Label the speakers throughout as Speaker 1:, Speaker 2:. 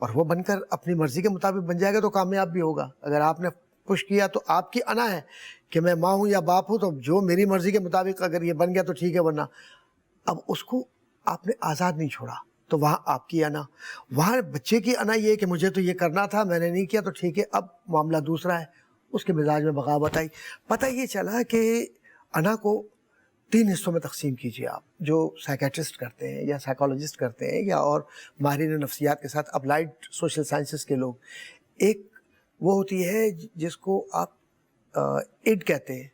Speaker 1: اور وہ بن کر اپنی مرضی کے مطابق بن جائے گا تو کامیاب بھی ہوگا. اگر آپ نے پش کیا تو آپ کی انا ہے کہ میں ماں ہوں یا باپ ہوں, تو جو میری مرضی کے مطابق اگر یہ بن گیا تو ٹھیک ہے, ورنہ اب اس کو آپ نے آزاد نہیں چھوڑا, تو وہاں آپ کی انا. وہاں بچے کی انا یہ ہے کہ مجھے تو یہ کرنا تھا, میں نے نہیں کیا تو ٹھیک ہے, اب معاملہ دوسرا ہے. اس کے مزاج میں بغاوت آئی. پتہ یہ چلا کہ انا کو 3 حصوں میں تقسیم کیجیے آپ, جو سائیکیٹرسٹ کرتے ہیں یا سائیکالوجسٹ کرتے ہیں یا اور ماہرین نفسیات کے ساتھ اپلائیڈ سوشل سائنسز کے لوگ. ایک وہ ہوتی ہے جس کو آپ اڈ کہتے ہیں,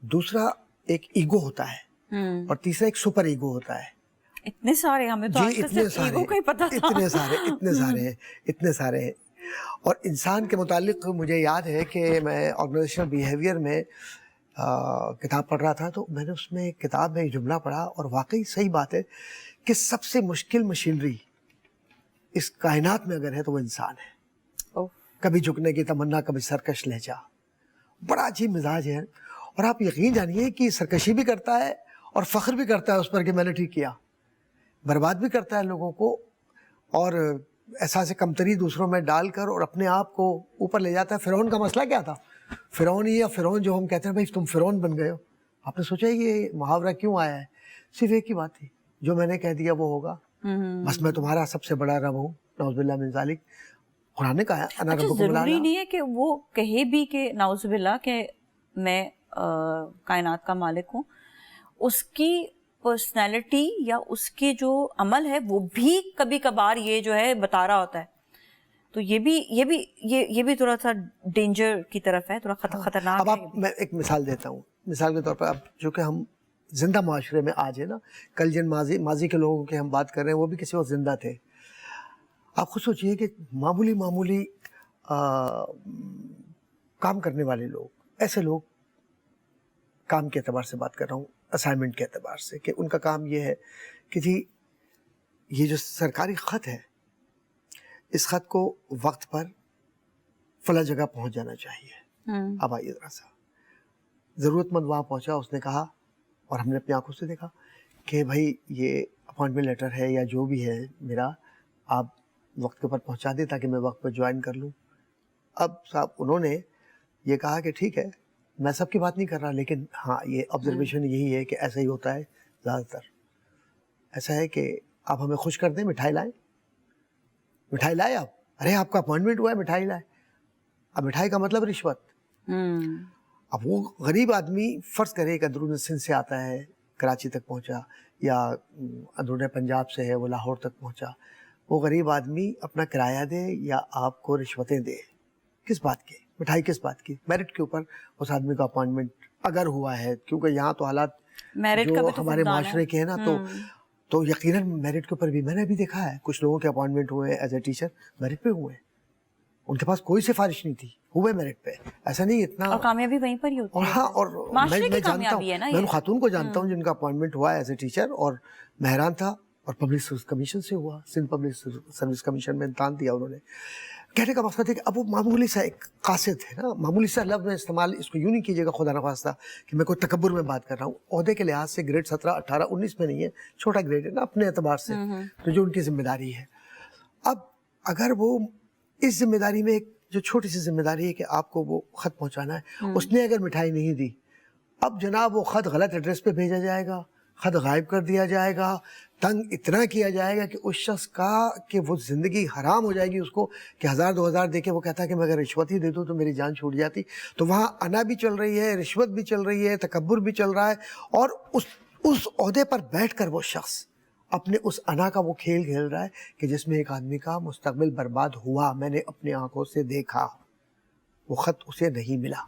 Speaker 1: دوسرا ایک ایگو ہوتا ہے, اور تیسرا ایک سپر ایگو ہوتا ہے.
Speaker 2: اتنے سارے, ہمیں تو آج تک صرف ایگو کا ہی پتہ تھا.
Speaker 1: اتنے سارے ہیں. اور انسان کے متعلق مجھے یاد ہے کہ میں آرگنائزیشنل بیہیویئر میں کتاب پڑھ رہا تھا, تو میں نے اس میں ایک کتاب میں ایک جملہ پڑھا, اور واقعی صحیح بات ہے کہ سب سے مشکل مشینری اس کائنات میں اگر ہے تو وہ انسان ہے. کبھی جھکنے کی تمنا, کبھی سرکش لہجہ, بڑا عجیب مزاج ہے. اور آپ یقین جانیے کہ سرکشی بھی کرتا ہے اور فخر بھی کرتا ہے اس پر کہ میں نے ٹھیک کیا, برباد بھی کرتا ہے لوگوں کو, اور احساس کمتری دوسروں میں ڈال کر اور اپنے آپ کو اوپر لے جاتا ہے. فرعون کا مسئلہ کیا تھا؟ فرعون ہی, یا فرعون جو ہم کہتے ہیں بھائی تم فرعون بن گئے ہو, آپ نے سوچا یہ محاورہ کیوں آیا ہے؟ صرف ایک ہی بات تھی, جو میں نے کہہ دیا وہ ہوگا, بس میں تمہارا سب سے بڑا رب ہوں, نعوذ باللہ من ذالک. قرآن نے کہا ہے انا ربکم الاعلی.
Speaker 2: ضروری نہیں ہے کہ وہ کہے بھی کہ نعوذ باللہ کہ میں کائنات کا مالک ہوں. اس کی پرسنالٹی یا اس کے جو عمل ہے وہ بھی کبھی کبھار یہ جو ہے بتا رہا ہوتا ہے. تو یہ بھی تھوڑا سا ڈینجر کی طرف ہے, تھوڑا خطرناک.
Speaker 1: اب آپ میں ایک مثال دیتا ہوں. مثال کے طور پر اب جو کہ ہم زندہ معاشرے میں آج ہے نا, کل جن ماضی کے لوگوں کی ہم بات کر رہے ہیں وہ بھی کسی وقت زندہ تھے. آپ خود سوچئے کہ معمولی کام کرنے والے لوگ, ایسے لوگ, کام کے اعتبار سے بات کر رہا ہوں, اسائنمنٹ کے اعتبار سے, کہ ان کا کام یہ ہے کہ جی یہ جو سرکاری خط ہے, اس خط کو وقت پر فلاں جگہ پہنچ جانا چاہیے. اب آئیے ذرا سا, ضرورت مند وہاں پہنچا, اس نے کہا, اور ہم نے اپنی آنکھوں سے دیکھا کہ بھائی یہ اپوائنٹمنٹ لیٹر ہے یا جو بھی ہے میرا, آپ وقت کے اوپر پہنچا دیں تاکہ میں وقت پر جوائن کر لوں. اب صاحب انہوں نے یہ کہا کہ ٹھیک ہے, میں سب کی بات نہیں کر رہا, لیکن ہاں یہ آبزرویشن یہی ہے کہ ایسا ہی ہوتا ہے زیادہ تر. ایسا ہے کہ آپ ہمیں خوش کر دیں, مٹھائی لائیں, مٹھائی لائے آپ, ارے آپ کا اپوائنٹمنٹ ہوا ہے, مٹھائی لائے. اب مٹھائی کا مطلب رشوت. اب وہ غریب آدمی فرض کرے کہ اندرون سندھ سے آتا ہے, کراچی تک پہنچا, یا اندرون پنجاب سے ہے وہ لاہور تک پہنچا, وہ غریب آدمی اپنا کرایہ دے یا آپ کو رشوتیں دے, کس بات کی مٹھائی, کس بات کی؟ میرٹ کے اوپر اس آدمی کا اپوائنٹمنٹ اگر ہوا ہے, کیونکہ یہاں تو حالات جو ہمارے معاشرے کے ہیں نا, تو یقیناً میرٹ کے اوپر بھی میں نے بھی دیکھا ہے کچھ لوگوں کے اپوائنٹمنٹ ہوئے ایز اے ٹیچر, میرٹ پہ ہوئے, ان کے پاس کوئی سفارش نہیں تھی, ہوئے میرٹ پہ. ایسا نہیں اتنا,
Speaker 2: اور کامیابی وہیں پر ہی ہوتی ہے.
Speaker 1: ہاں, اور میں جانتا ہوں, میں ان خاتون کو جانتا ہوں جن کا اپوائنٹمنٹ ہوا ایز اے ٹیچر, اور مہران تھا, اور پبلک سروس کمیشن سے ہوا, سندھ پبلک سروس کمیشن میں امتحان دیا انہوں نے. کہنے کا مقصد ہے کہ اب وہ معمولی سا ایک قاصد ہے نا, معمولی سا لفظ میں استعمال, اس کو یوں نہیں کیجیے گا خدا نخواستہ کہ میں کوئی تکبر میں بات کر رہا ہوں. عہدے کے لحاظ سے گریڈ 17, 18, 19 میں نہیں ہے, چھوٹا گریڈ ہے نا اپنے اعتبار سے, تو جو ان کی ذمہ داری ہے. اب اگر وہ اس ذمہ داری میں ایک جو چھوٹی سی ذمہ داری ہے کہ آپ کو وہ خط پہنچانا ہے, اس نے اگر مٹھائی نہیں دی, اب جناب وہ خط غلط ایڈریس پہ بھیجا جائے گا, خط غائب کر دیا جائے گا, تنگ اتنا کیا جائے گا کہ اس شخص کا کہ وہ زندگی حرام ہو جائے گی اس کو, کہ 1000-2000 دے کے وہ کہتا ہے کہ میں اگر رشوت ہی دے دوں تو میری جان چھوٹ جاتی. تو وہاں انا بھی چل رہی ہے, رشوت بھی چل رہی ہے, تکبر بھی چل رہا ہے, اور اس عہدے پر بیٹھ کر وہ شخص اپنے اس انا کا وہ کھیل کھیل رہا ہے کہ جس میں ایک آدمی کا مستقبل برباد ہوا. میں نے اپنی آنکھوں سے دیکھا, وہ خط اسے نہیں ملا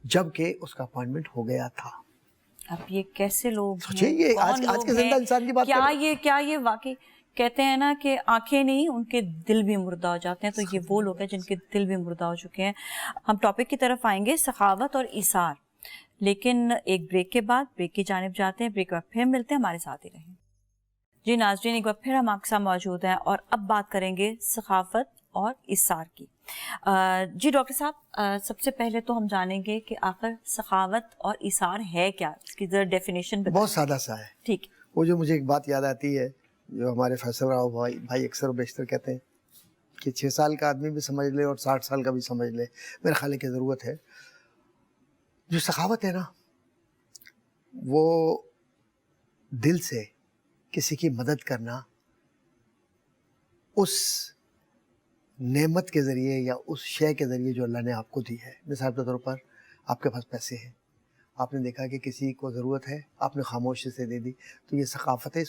Speaker 1: جبکہ اس کا اپوائنٹمنٹ ہو گیا تھا.
Speaker 2: اب یہ کیسے لوگ
Speaker 1: سوچیں, یہ آج کے زندہ انسان کی بات
Speaker 2: کیا یہ واقعی کہتے ہیں نا کہ آنکھیں نہیں, ان کے دل بھی مردہ ہو جاتے ہیں. تو یہ وہ لوگ ہیں جن کے دل بھی مردہ ہو چکے ہیں. ہم ٹاپک کی طرف آئیں گے, سخاوت اور ایثار, لیکن ایک بریک کے بعد, بریک کی جانب جاتے ہیں. بریک کے بعد پھر ملتے ہیں, ہمارے ساتھ ہی رہیں. جی ناظرین, ایک بار پھر ہم آپ کے ساتھ موجود ہیں, اور اب بات کریں گے سخاوت اور ایثار کی. جی ڈاکٹر صاحب, سب سے پہلے تو ہم جانیں گے کہ آخر سخاوت اور ایثار ہے کیا, اس کی ذرا ڈیفینیشن بتائیں.
Speaker 1: بہت سادہ سا ہے.
Speaker 2: ٹھیک.
Speaker 1: وہ جو مجھے ایک بات یاد آتی ہے جو ہمارے فیصل راؤ بھائی اکثر و بیشتر کہتے ہیں کہ 6 سال کا آدمی بھی سمجھ لے اور 60 سال کا بھی سمجھ لے، میرے خیال ہے کہ ضرورت ہے. جو سخاوت ہے نا، وہ دل سے کسی کی مدد کرنا اس نعمت کے ذریعے یا اس شے کے ذریعے جو اللہ نے آپ کو دی ہے. مثال کے طور پر آپ کے پاس پیسے ہیں، آپ نے دیکھا کہ کسی کو ضرورت ہے، آپ نے خاموشی سے دے دی، تو یہ ثقافت ہے،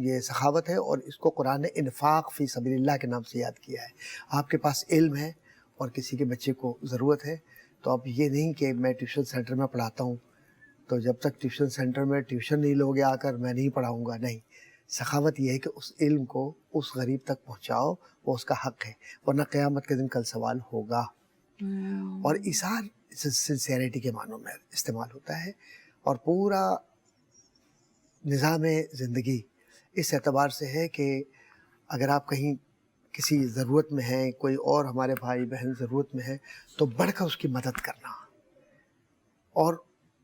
Speaker 1: یہ سخاوت ہے، اور اس کو قرآن نے انفاق فی سبیل اللہ کے نام سے یاد کیا ہے. آپ کے پاس علم ہے اور کسی کے بچے کو ضرورت ہے، تو اب یہ نہیں کہ میں ٹیوشن سینٹر میں پڑھاتا ہوں تو جب تک ٹیوشن سینٹر میں ٹیوشن نہیں لوگے آ کر میں نہیں پڑھاؤں گا. نہیں، سخاوت یہ ہے کہ اس علم کو اس غریب تک پہنچاؤ، وہ اس کا حق ہے، ورنہ قیامت کے دن کل سوال ہوگا. اور ایثار سنسیئرٹی کے معنوں میں استعمال ہوتا ہے، اور پورا نظام زندگی اس اعتبار سے ہے کہ اگر آپ کہیں کسی ضرورت میں ہیں، کوئی اور ہمارے بھائی بہن ضرورت میں ہے، تو بڑھ کر اس کی مدد کرنا، اور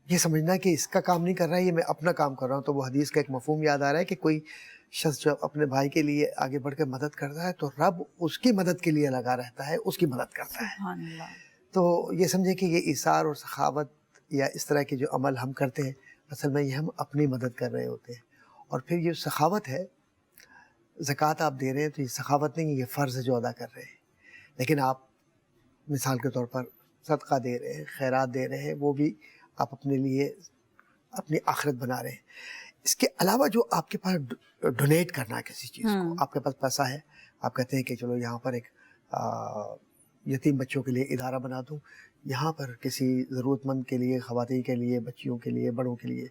Speaker 1: یہ سمجھنا کہ اس کا کام نہیں کر رہا ہے، یہ میں اپنا کام کر رہا ہوں. تو وہ حدیث کا ایک مفہوم یاد آ رہا ہے کہ کوئی شخص جب اپنے بھائی کے لیے آگے بڑھ کے مدد کرتا ہے تو رب اس کی مدد کے لیے لگا رہتا ہے، اس کی مدد کرتا ہے.
Speaker 2: سبحان اللہ.
Speaker 1: تو یہ سمجھیں کہ یہ ایثار اور سخاوت یا اس طرح کے جو عمل ہم کرتے ہیں، اصل میں یہ ہم اپنی مدد کر رہے ہوتے ہیں. اور پھر یہ سخاوت ہے، زکوٰۃ آپ دے رہے ہیں تو یہ سخاوت نہیں ہے، یہ فرض ہے جو ادا کر رہے ہیں. لیکن آپ مثال کے طور پر صدقہ دے رہے ہیں، خیرات دے رہے ہیں، وہ بھی آپ اپنے لیے اپنی آخرت بنا رہے ہیں. اس کے علاوہ جو آپ کے پاس ڈونیٹ کرنا ہے کسی چیز کو، آپ کے پاس پیسہ ہے، آپ کہتے ہیں کہ چلو یہاں پر ایک یتیم بچوں کے لیے ادارہ بنا دوں، یہاں پر کسی ضرورت مند کے لیے، خواتین کے لیے، بچیوں کے لیے، بڑوں کے لیے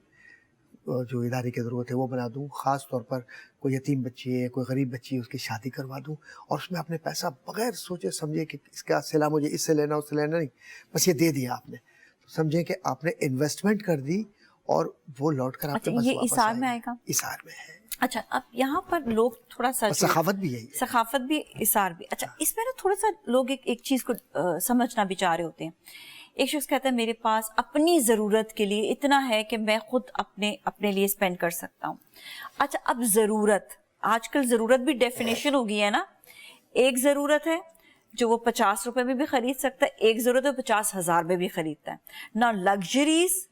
Speaker 1: جو ادارے کی ضرورت ہے وہ بنا دوں. خاص طور پر کوئی یتیم بچی ہے، کوئی غریب بچی ہے، اس کی شادی کروا دوں، اور اس میں اپنے پیسہ بغیر سوچے سمجھے کہ اس کا صلہ مجھے اس سے لینا، اس سے لینا، نہیں، بس یہ دے دیا آپ نے. سمجھیں کہ آپ نے انویسٹمنٹ کر دی اور وہ لوٹ کر آپ کے پاس
Speaker 2: یہ
Speaker 1: واپس
Speaker 2: ایثار میں آئے گا.
Speaker 1: ایثار میں ہے.
Speaker 2: اچھا، اب یہاں پر لوگ تھوڑا سا
Speaker 1: سخاوت بھی یہی ہے،
Speaker 2: سخاوت بھی، ایثار بھی. اچھا، اس میں نا تھوڑا سا لوگ ایک چیز کو سمجھنا بھی چاہ رہے ہوتے ہیں. ایک شخص کہتا ہے میرے پاس اپنی ضرورت کے لیے اتنا ہے کہ میں خود اپنے لیے اسپینڈ کر سکتا ہوں. اچھا، اب ضرورت، آج کل ضرورت بھی ڈیفینیشن ہو گئی ہے نا. ایک ضرورت ہے جو وہ 50 روپے میں بھی خرید سکتا ہے، ایک ضرورت ہے 50,000 میں بھی خریدتا ہے. نہ لگژریز،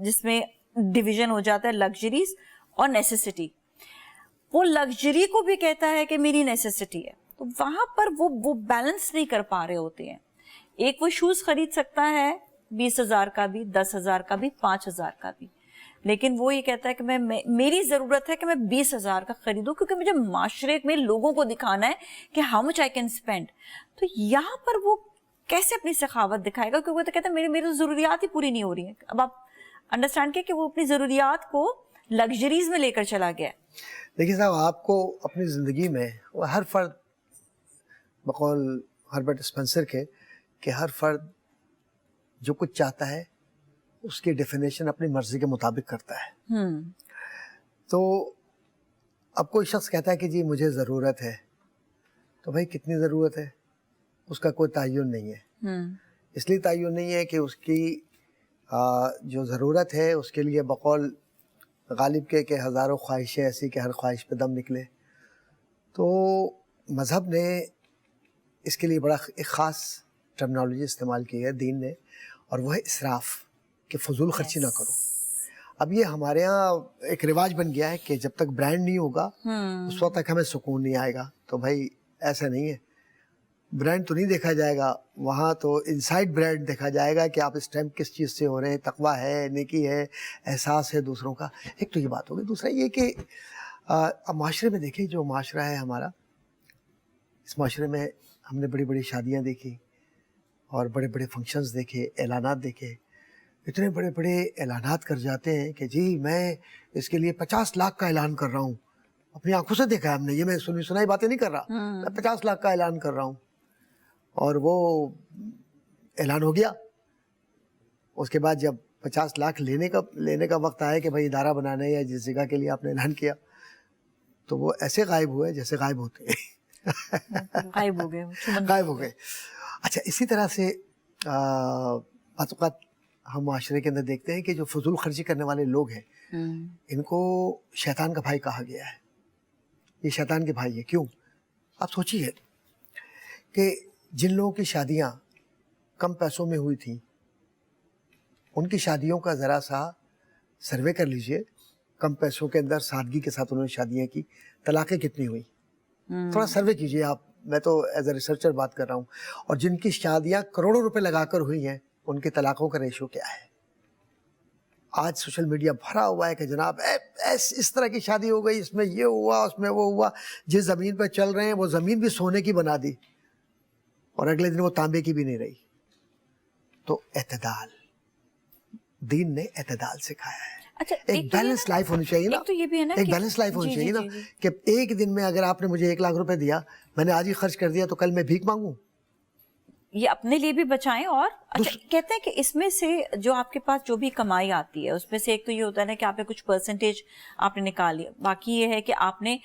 Speaker 2: جس میں ڈویژن ہو جاتا ہے لگژریز اور نیسیسٹی. وہ لگژری کو بھی کہتا ہے کہ میری نیسیسٹی ہے، تو وہاں پر وہ بیلنس نہیں کر پا رہے ہوتے ہیں. ایک وہ شوز خرید سکتا ہے 20,000 کا بھی، 10,000 کا بھی، 5,000 کا بھی، لیکن وہ یہ کہتا ہے کہ میری ضرورت ہے کہ میں 20,000 کا خریدوں کیونکہ مجھے معاشرے میں لوگوں کو دکھانا ہے کہ how much I can spend. تو یہاں پر وہ کیسے اپنی سخاوت دکھائے گا؟ کیونکہ وہ تو کہتا ہے میری ضروریات ہی پوری نہیں ہو رہی ہیں. اب آپ انڈرسٹینڈ کہ وہ اپنی ضروریات کو لگژریز میں لے کر چلا گیا.
Speaker 1: دیکھیے صاحب، آپ کو اپنی زندگی میں ہر فرد، بقول ہربرٹ اسپینسر کے، کہ ہر فرد جو کچھ چاہتا ہے اس کی ڈیفینیشن اپنی مرضی کے مطابق کرتا ہے. تو اب کوئی شخص کہتا ہے کہ جی مجھے ضرورت ہے، تو بھائی کتنی ضرورت ہے اس کا کوئی تعین نہیں ہے. اس لیے تعین نہیں ہے کہ اس کی جو ضرورت ہے اس کے لیے بقول غالب کے کہ ہزاروں خواہشیں ایسی کہ ہر خواہش پہ دم نکلے. تو مذہب نے اس کے لیے بڑا ایک خاص ٹرمنالوجی استعمال کی ہے دین نے، اور وہ ہے اسراف، کہ فضول خرچی نہ کرو. اب یہ ہمارے ہاں ایک رواج بن گیا ہے کہ جب تک برانڈ نہیں ہوگا اس وقت تک ہمیں سکون نہیں آئے گا. تو بھائی ایسا نہیں ہے، برانڈ تو نہیں دیکھا جائے گا وہاں، تو انسائڈ برانڈ دیکھا جائے گا کہ آپ اس ٹائم کس چیز سے ہو رہے ہیں. تقویٰ ہے، نیکی ہے، احساس ہے دوسروں کا. ایک تو یہ بات ہوگی. دوسرا یہ کہ اب معاشرے میں دیکھیں جو معاشرہ ہے ہمارا، اس معاشرے میں ہم نے بڑی بڑی شادیاں دیکھی اور بڑے بڑے فنکشنز دیکھے، اعلانات دیکھے. اتنے بڑے بڑے اعلانات کر جاتے ہیں کہ جی میں اس کے لیے 50 لاکھ کا اعلان کر رہا ہوں. اپنی آنکھوں سے دیکھا ہے ہم نے، یہ میں سنائی باتیں نہیں کر رہا، میں 50 لاکھ کا اعلان کر رہا ہوں. اور وہ اعلان ہو گیا. اس کے بعد جب 50 لاکھ لینے کا وقت آیا کہ بھائی ادارہ بنانے یا جس جگہ کے لیے آپ نے اعلان کیا، تو وہ ایسے غائب ہوئے جیسے غائب ہوتے ہیں.
Speaker 2: غائب ہو گئے،
Speaker 1: غائب ہو گئے. اچھا، اسی طرح سے بعض اوقات ہم معاشرے کے اندر دیکھتے ہیں کہ جو فضول خرچی کرنے والے لوگ ہیں ان کو شیطان کا بھائی کہا گیا ہے. یہ شیطان کے بھائی ہے. کیوں؟ آپ سوچیے، کہ جن لوگوں کی شادیاں کم پیسوں میں ہوئی تھیں ان کی شادیوں کا ذرا سا سروے کر لیجئے. کم پیسوں کے اندر سادگی کے ساتھ انہوں نے شادیاں کی, طلاقیں کتنی ہوئی, تھوڑا سروے کیجئے آپ. میں تو ایز اے ریسرچر بات کر رہا ہوں. اور جن کی شادیاں کروڑوں روپے لگا کر ہوئی ہیں ان کے طلاقوں کا ریشو کیا ہے. آج سوشل میڈیا بھرا ہوا ہے کہ جناب اس طرح کی شادی ہو گئی, اس میں یہ ہوا, اس میں وہ ہوا, جس زمین پہ چل رہے ہیں وہ زمین بھی سونے کی بنا دی اور اگلے دن وہ تانبے کی بھی نہیں رہی. تو اعتدال, دین نے اعتدال سکھایا ہے.
Speaker 2: اچھا,
Speaker 1: ایک بیلنس لائف ہونی چاہیے نا,
Speaker 2: تو یہ بھی ہے نا
Speaker 1: ایک بیلنس لائف ہونی چاہیے نا کہ ایک دن میں اگر آپ نے مجھے 1 لاکھ روپے دیا, میں نے آج ہی خرچ کر دیا, تو کل میں بھیک مانگوں.
Speaker 2: یہ اپنے لیے بھی بچائیں. اور اچھا کہتے ہیں کہ اس میں سے جو آپ کے پاس جو بھی کمائی آتی ہے اس میں سے ایک تو یہ ہوتا ہے نا کہ آپ نے کچھ پرسنٹیج آپ نے نکال لیا, باقی یہ ہے کہ آپ نے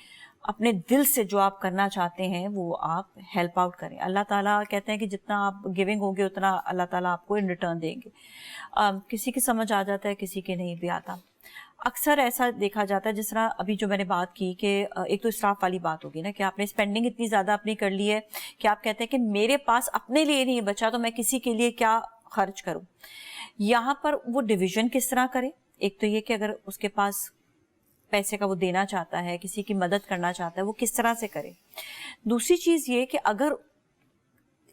Speaker 2: اپنے دل سے جو آپ کرنا چاہتے ہیں وہ آپ ہیلپ آؤٹ کریں. اللہ تعالیٰ کہتے ہیں کہ جتنا آپ گیونگ ہوگے اتنا اللہ تعالیٰ آپ کو ان ریٹرن دیں گے. کسی کی سمجھ آ جاتا ہے, کسی کے نہیں بھی آتا. اکثر ایسا دیکھا جاتا ہے جس طرح ابھی جو میں نے بات کی کہ ایک تو اسراف والی بات ہوگی نا کہ آپ نے اسپینڈنگ اتنی زیادہ اپنی کر لی ہے کہ آپ کہتے ہیں کہ میرے پاس اپنے لیے نہیں بچا تو میں کسی کے لیے کیا خرچ کروں. یہاں پر وہ ڈویژن کس طرح کرے. ایک تو یہ کہ اگر اس کے پاس پیسے کا وہ دینا چاہتا ہے, کسی کی مدد کرنا چاہتا ہے, وہ کس طرح سے کرے. دوسری چیز یہ کہ اگر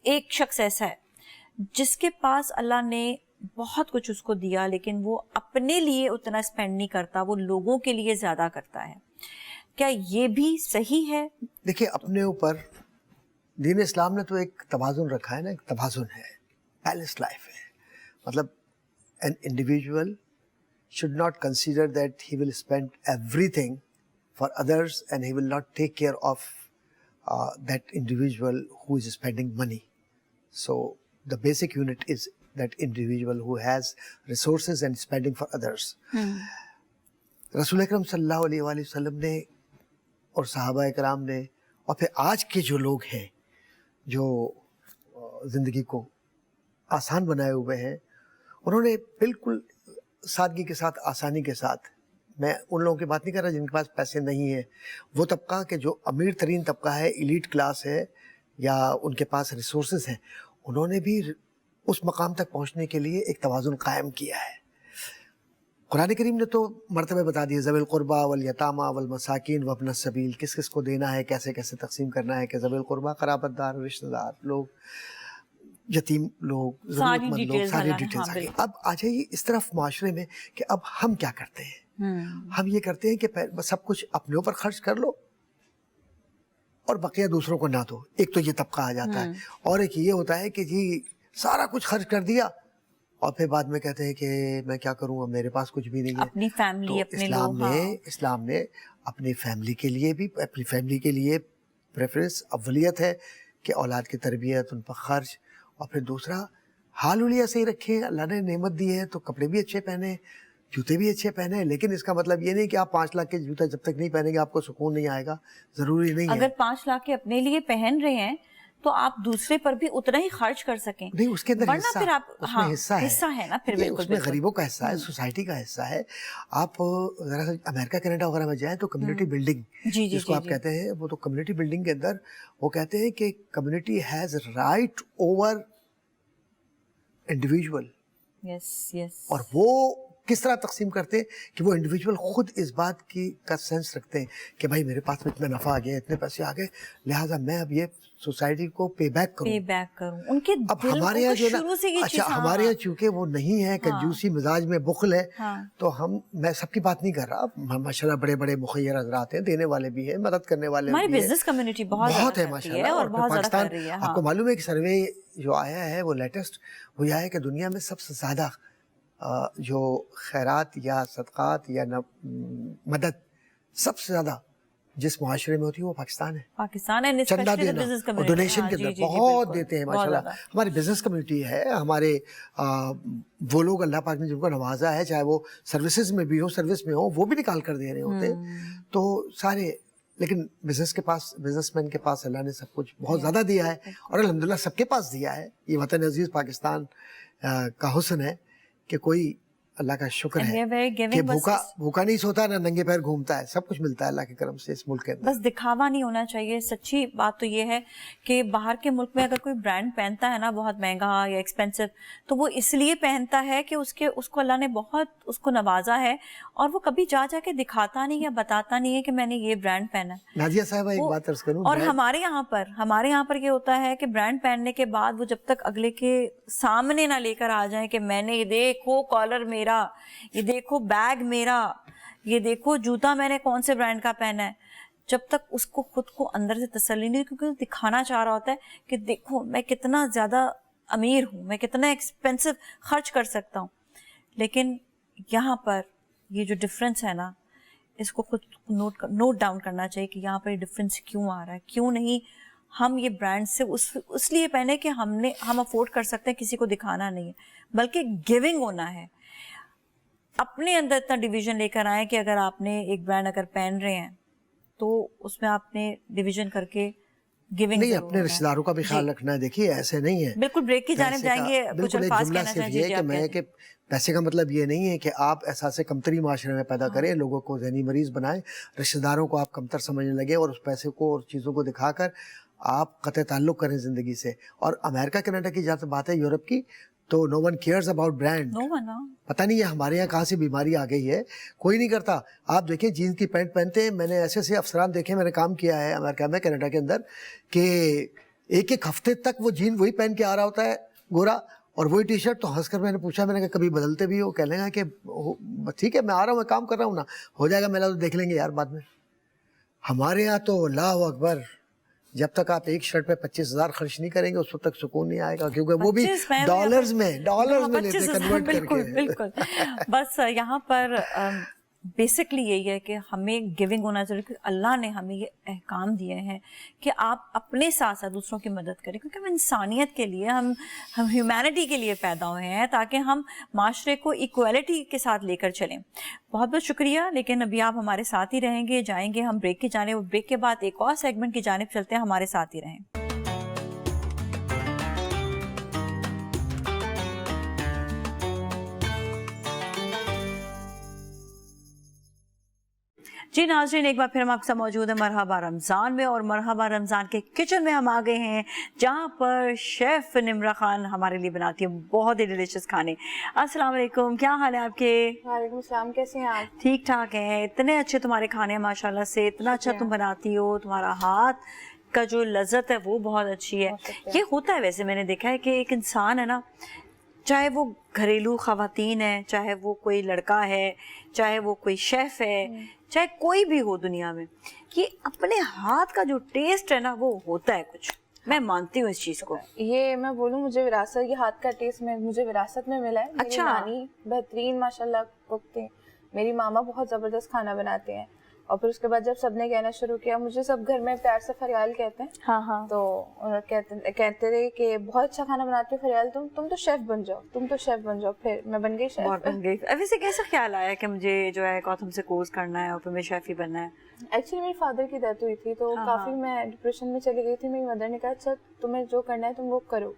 Speaker 2: ایک شخص ایسا ہے جس کے پاس اللہ نے بہت کچھ اس کو دیا لیکن وہ اپنے لیے اتنا اسپینڈ نہیں کرتا, وہ لوگوں کے لیے زیادہ کرتا ہے, کیا یہ بھی صحیح ہے؟
Speaker 1: دیکھیں اپنے اوپر دین اسلام نے تو ایک توازن رکھا ہے نا, ایک توازن ہے, بیلنس لائف ہے. مطلب an individual should not consider that he will spend everything for others and he will not take care of that individual who is spending money. So the basic unit is that individual who has resources and spending for others. رسول اکرم صلی اللہ علیہ وآلہ وسلم نے اور صحابہ اکرام نے اور پھر آج کے جو لوگ ہیں جو زندگی کو آسان بنائے ہوئے ہیں, انہوں نے بالکل سادگی کے ساتھ, آسانی کے ساتھ, میں ان لوگوں کی بات نہیں کر رہا جن کے پاس پیسے نہیں ہیں, وہ طبقہ کہ جو امیر ترین طبقہ ہے, ایلیٹ کلاس ہے یا ان کے پاس ریسورسز ہیں, انہوں نے بھی اس مقام تک پہنچنے کے لیے ایک توازن قائم کیا ہے. قرآن کریم نے تو مرتبہ بتا دیے, ذوی القربیٰ والیتامیٰ والمساکین وابن السبیل, کس کس کو دینا ہے, کیسے کیسے تقسیم کرنا ہے, کہ ذوی القربیٰ قرابت دار, رشتہ دار لوگ, یتیم لوگ, ضرورت مند لوگ, ساری ڈیٹیلز آگے. اب آ جائیے اس طرف معاشرے میں کہ اب ہم کیا کرتے ہیں. ہم یہ کرتے ہیں کہ سب کچھ اپنے اوپر خرچ کر لو اور بقیہ دوسروں کو نہ دو. ایک تو یہ طبقہ آ جاتا ہے, اور ایک یہ ہوتا ہے کہ جی سارا کچھ خرچ کر دیا اور پھر بعد میں کہتے ہیں کہ میں کیا کروں, اب میرے پاس کچھ بھی نہیں ہے.
Speaker 2: اپنی فیملی, اپنے لوگ.
Speaker 1: اسلام نے اپنی فیملی کے لیے بھی, اپنی فیملی کے لیے پریفرنس, اولیت ہے کہ اولاد کی تربیت, ان پر خرچ, اور پھر دوسرا حال حلیہ سے ہی رکھیں. اللہ نے نعمت دی ہے تو کپڑے بھی اچھے پہنے, جوتے بھی اچھے پہنے, لیکن اس کا مطلب یہ نہیں کہ آپ 5 لاکھ کے جوتے جب تک نہیں پہنیں گے آپ کو سکون نہیں آئے گا, ضروری نہیں ہے.
Speaker 2: اگر 5 لاکھ کے اپنے لیے پہن رہے ہیں تو آپ دوسرے پر بھی اتنا ہی خرچ کر سکیں.
Speaker 1: نہیں, اس کے اندر
Speaker 2: حصہ ہے نا, پھر بالکل
Speaker 1: اس میں غریبوں کا حصہ ہے, سوسائٹی کا حصہ ہے. آپ ذرا سا امریکہ کینیڈا وغیرہ میں جائیں تو کمیونٹی بلڈنگ جس کو آپ کہتے ہیں, وہ تو کمیونٹی بلڈنگ کے اندر وہ کہتے ہیں کہ community has right over individual. اور وہ کس طرح تقسیم کرتے ہیں کہ وہ انڈیویجول خود اس بات کی کا سینس رکھتے ہیں کہ بھائی میرے پاس اتنا نفع آ گیا, اتنے پیسے آ گئے, لہٰذا میں اب یہ سوسائٹی کو پے بیک کروں.
Speaker 2: ان کے
Speaker 1: اب ہمارے یہاں جو نا, اچھا ہمارے یہاں چونکہ وہ نہیں ہے, کنجوسی مزاج میں بخل ہے, تو میں سب کی بات نہیں کر رہا, ماشاءاللہ بڑے بڑے مخیر حضرات ہیں, دینے والے بھی ہیں, مدد کرنے والے بھی ہیں.
Speaker 2: ہماری بزنس کمیونٹی بہت ہے ماشاءاللہ, اور
Speaker 1: پاکستان آپ کو معلوم ہے کہ سروے جو آیا ہے وہ لیٹسٹ وہ یہ ہے کہ دنیا میں سب سے زیادہ جو خیرات یا صدقات یا مدد سب سے زیادہ جس معاشرے میں ہوتی ہے وہ پاکستان ہے. چندہ دینا اور ڈونیشن کے اندر بہت دیتے ہیں ماشاءاللہ. ہماری بزنس کمیونٹی ہے, ہمارے وہ لوگ اللہ پاک نے جن کو نوازا ہے, چاہے وہ سروسز میں بھی ہو, سروس میں ہو, وہ بھی نکال کر دے رہے ہوتے ہیں. تو سارے, لیکن بزنس مین کے پاس اللہ نے سب کچھ بہت زیادہ دیا ہے, اور الحمدللہ سب کے پاس دیا ہے. یہ وطن عزیز پاکستان کا حسن ہے کہ کوئی اللہ کا شکر
Speaker 2: And we
Speaker 1: ہے
Speaker 2: are very giving,
Speaker 1: کہ
Speaker 2: بس
Speaker 1: بھوکا نہیں سوتا نہ ننگے پیر گھومتا ہے, سب کچھ ملتا ہے اللہ کے کرم سے اس ملک کے اندر.
Speaker 2: بس دکھاوا نہیں ہونا چاہیے. سچی بات تو یہ ہے کہ باہر کے ملک میں اگر کوئی برانڈ پہنتا ہے نا بہت مہنگا یا ایکسپینسو, تو وہ اس لیے پہنتا ہے کہ اس کو اللہ نے بہت اس کو نوازا ہے, اور وہ کبھی جا کے دکھاتا نہیں یا بتاتا نہیں ہے کہ میں نے یہ برانڈ پہنا.
Speaker 1: نازیہ صاحبہ ایک بات عرض کروں,
Speaker 2: اور ہمارے یہاں پر یہ ہوتا ہے کہ برانڈ پہننے کے بعد وہ جب تک اگلے کے سامنے نہ لے کر آ جائیں کہ میں نے یہ دیکھو کالر میرا, یہ دیکھو بیگ میرا, یہ دیکھو جوتا میں نے کون سے برانڈ کا پہنا ہے, جب تک اس کو خود کو اندر سے تسلی نہیں, کیونکہ وہ دکھانا چاہ رہا ہوتا ہے کہ دیکھو میں کتنا زیادہ امیر ہوں, میں کتنا ایکسپینسو خرچ کر سکتا ہوں. لیکن یہاں پر یہ جو ڈفرینس ہے نا, اس کو خود نوٹ ڈاؤن کرنا چاہیے کہ یہاں پر یہ ڈفرینس کیوں آ رہا ہے, کیوں نہیں ہم یہ برانڈ سے اس لیے پہنے کہ ہم افورڈ کر سکتے ہیں, کسی کو دکھانا نہیں ہے, بلکہ گیونگ ہونا ہے. اپنے اندر اتنا ڈویژن لے کر آئیں کہ اگر آپ نے ایک برانڈ اگر پہن رہے ہیں تو اس میں آپ نے ڈویژن کر کے گیونگ
Speaker 1: نہیں, اپنے رشتہ داروں کا بھی خیال رکھنا ہے. دیکھیے ایسے نہیں ہے,
Speaker 2: بالکل بریک کی جانب جائیں گے, کچھ الفاظ کہنا
Speaker 1: صرف یہ کہ میں کہ پیسے کا مطلب یہ نہیں ہے کہ آپ احساس کمتری معاشرے میں پیدا کریں, لوگوں کو ذہنی مریض بنائیں, رشتہ داروں کو آپ کمتر سمجھنے لگے اور اس پیسے کو اور چیزوں کو دکھا کر آپ قطع تعلق کریں زندگی سے. اور امریکہ کینیڈا کی جہاں تک بات ہے یورپ کی, تو نو ون کیئرز اباؤٹ برانڈ. پتہ نہیں ہے ہمارے یہاں کہاں سے بیماری آ گئی ہے, کوئی نہیں کرتا. آپ دیکھیں جینس کی پینٹ پہنتے ہیں, میں نے ایسے افسران دیکھے, میں نے کام کیا ہے امریکہ میں کینیڈا کے اندر, کہ ایک ہفتے تک وہ جین وہی پہن کے آ رہا ہوتا ہے گورا, اور وہی ٹی شرٹ. تو ہنس کر میں نے پوچھا, میں نے کہا کبھی بدلتے بھی ہو؟ کہنے لگا کہ ٹھیک ہے میں آ رہا ہوں, میں کام کر رہا ہوں نا, ہو جائے گا میلا تو دیکھ لیں گے یار بعد میں. ہمارے یہاں تو اللہ اکبر, جب تک آپ ایک شرٹ پہ 25,000 خرچ نہیں کریں گے اس وقت تک سکون نہیں آئے گا, کیونکہ وہ بھی ڈالرز میں لیتے کنورٹ کر کے.
Speaker 2: بالکل. بس یہاں پر بیسکلی یہی ہے کہ ہمیں گیونگ ہونا چاہیے, کہ اللہ نے ہمیں یہ احکام دیے ہیں کہ آپ اپنے ساتھ ساتھ دوسروں کی مدد کریں, کیونکہ ہم انسانیت کے لیے, ہم ہیومینٹی کے لیے پیدا ہوئے ہیں, تاکہ ہم معاشرے کو ایکویلٹی کے ساتھ لے کر چلیں. بہت بہت شکریہ. لیکن ابھی آپ ہمارے ساتھ ہی رہیں گے, جائیں گے ہم بریک کی جانب, بریک کے بعد ایک اور سیگمنٹ کی جانب چلتے ہیں, ہمارے ساتھ ہی رہیں. جی ناظرین, ایک بار پھر ہم آپ کے ساتھ موجود ہیں مرحبا رمضان میں, اور مرحبا رمضان کے کچن میں ہم آ گئے ہیں جہاں پر شیف نمرہ خان ہمارے لیے بناتی ہے بہت ہی ڈیلیشیس کھانے. السلام علیکم, کیا حال ہے آپ کے؟
Speaker 3: وعلیکم السلام, کیسے ہیں آپ؟
Speaker 2: ٹھیک ٹھاک ہیں. اتنے اچھے تمہارے کھانے ہیں ماشاءاللہ سے, اتنا اچھا تم بناتی ہو, تمہارا ہاتھ کا جو لذت ہے وہ بہت اچھی ہے. یہ ہوتا ہے ویسے, میں نے دیکھا ہے کہ ایک انسان ہے نا, چاہے وہ گھریلو خواتین ہے, چاہے وہ کوئی لڑکا ہے, چاہے وہ کوئی شیف ہے, چاہے کوئی بھی ہو دنیا میں, یہ اپنے ہاتھ کا جو ٹیسٹ ہے نا وہ ہوتا ہے کچھ. میں مانتی ہوں اس چیز کو.
Speaker 3: یہ میں بولوں, مجھے وراثت, یہ ہاتھ کا ٹیسٹ مجھے وراثت میں ملا ہے. میری نانی بہترین ماشاءاللہ کوک تھی, میری ماما بہت زبردست کھانا بناتے ہیں, اور پھر اس کے بعد جب سب نے کہنا شروع کیا, مجھے سب گھر میں پیار سے فریال کہتے ہیں.
Speaker 2: ہاں.
Speaker 3: تو کہتے رہے کہ بہت اچھا کھانا بناتے ہو فریال, تم تو شیف بن جاؤ, پھر میں بن گئی شیف.
Speaker 2: بن گئی. ویسے کیسا خیال آیا کہ مجھے جو ہے گوتم سے کورس کرنا ہے اور پھر میں شیف ہی بننا ہے؟
Speaker 3: ایکچولی میرے فادر کی ڈیتھ ہوئی تھی, تو کافی میں ڈپریشن میں چلی گئی تھی. میری مدر نے کہا اچھا تمہیں جو کرنا ہے تم وہ کرو.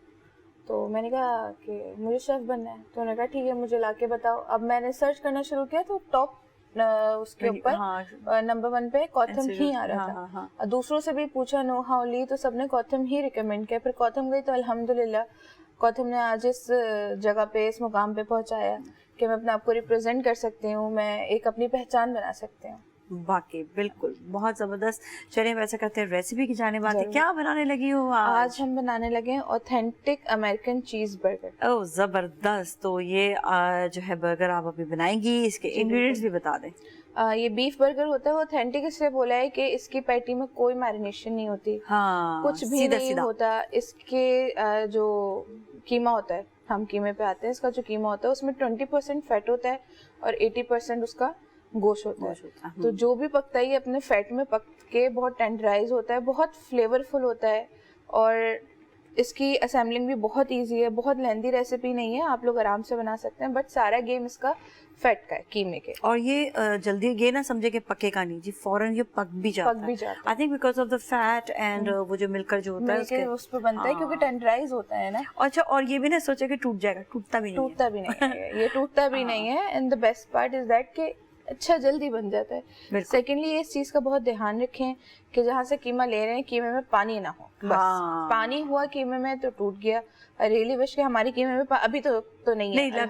Speaker 3: تو میں نے کہا کہ مجھے شیف بننا ہے. تو انہوں نے کہا ٹھیک ہے مجھے لا کے بتاؤ. اب میں نے سرچ کرنا شروع کیا, تو ٹاپ اس کے اوپر نمبر 1 پہ کوتھم ہی آ رہا تھا. دوسروں سے بھی پوچھا, نو ہاؤ لی, تو سب نے کوتھم ہی ریکمینڈ کیا. پھر کوتھم گئی تو الحمدللہ کوتھم نے آج اس جگہ پہ, اس مقام پہ پہنچایا کہ میں اپنے آپ کو ریپرزینٹ کر سکتی ہوں, میں ایک اپنی پہچان بنا سکتی ہوں.
Speaker 2: واقعی بالکل بہت زبردست. چلیں ویسا کرتے ہیں ریسیپی کی جانب آتے ہیں. کیا بنانے لگی ہو
Speaker 3: آج؟ ہم بنانے لگے ہیں اوتھینٹک امریکن چیز برگر.
Speaker 2: او زبردست. تو یہ جو ہے برگر آپ ابھی بنائیں گی, اس کے انگریڈینٹس بھی بتا دیں.
Speaker 3: یہ بیف برگر ہوتا ہے, وہ اوتھینٹک اس لیے بولا ہے کہ اس کی پیٹی میں کوئی میرینیشن نہیں ہوتی, کچھ بھی نہیں ہوتا. اس کے جو قیمہ ہوتا ہے, ہم قیمے پہ آتے ہیں, اس کا جو قیمہ ہوتا ہے اس میں 20% فیٹ ہوتا ہے اور 80% اس کا گوشت ہوتا ہے. تو جو بھی پکتا ہے یہ اپنے فیٹ میں پک کے بہت ٹینڈرائز ہوتا ہے, بہت فلیورفل ہوتا ہے, اور اس کی اسمبلنگ بھی بہت ایزی ہے, بہت لیندی ریسیپی نہیں ہے, آپ لوگ آرام سے بنا سکتے ہیں, بٹ سارا گیم اس کا فیٹ کا ہے, قیمے کے.
Speaker 2: اور یہ جلدی یہ نہ سمجھے کہ پکے کا نہیں جی, فوراً یہ پک بھی جاتا ہے. I think because of the fat and وہ جو مل کر جو ہوتا ہے
Speaker 3: اس پہ بنتا ہے کیونکہ ٹینڈرائز ہوتا ہے نا.
Speaker 2: اچھا, اور یہ بھی نہ سوچے کہ ٹوٹ جائے گا, ٹوٹتا بھی نہیں ہے.
Speaker 3: یہ ٹوٹتا بھی نہیں ہے. And the best part is that کہ اچھا جلدی بن جاتا ہے. سیکنڈلی اس چیز کا بہت دھیان رکھیں کہ جہاں سے قیمہ لے رہے ہیں قیمے میں پانی نہ ہو, بس پانی ہوا قیمے میں تو ٹوٹ گیا. ریئلی وش کہ ہماری قیمے میں ابھی تو نہیں ہے,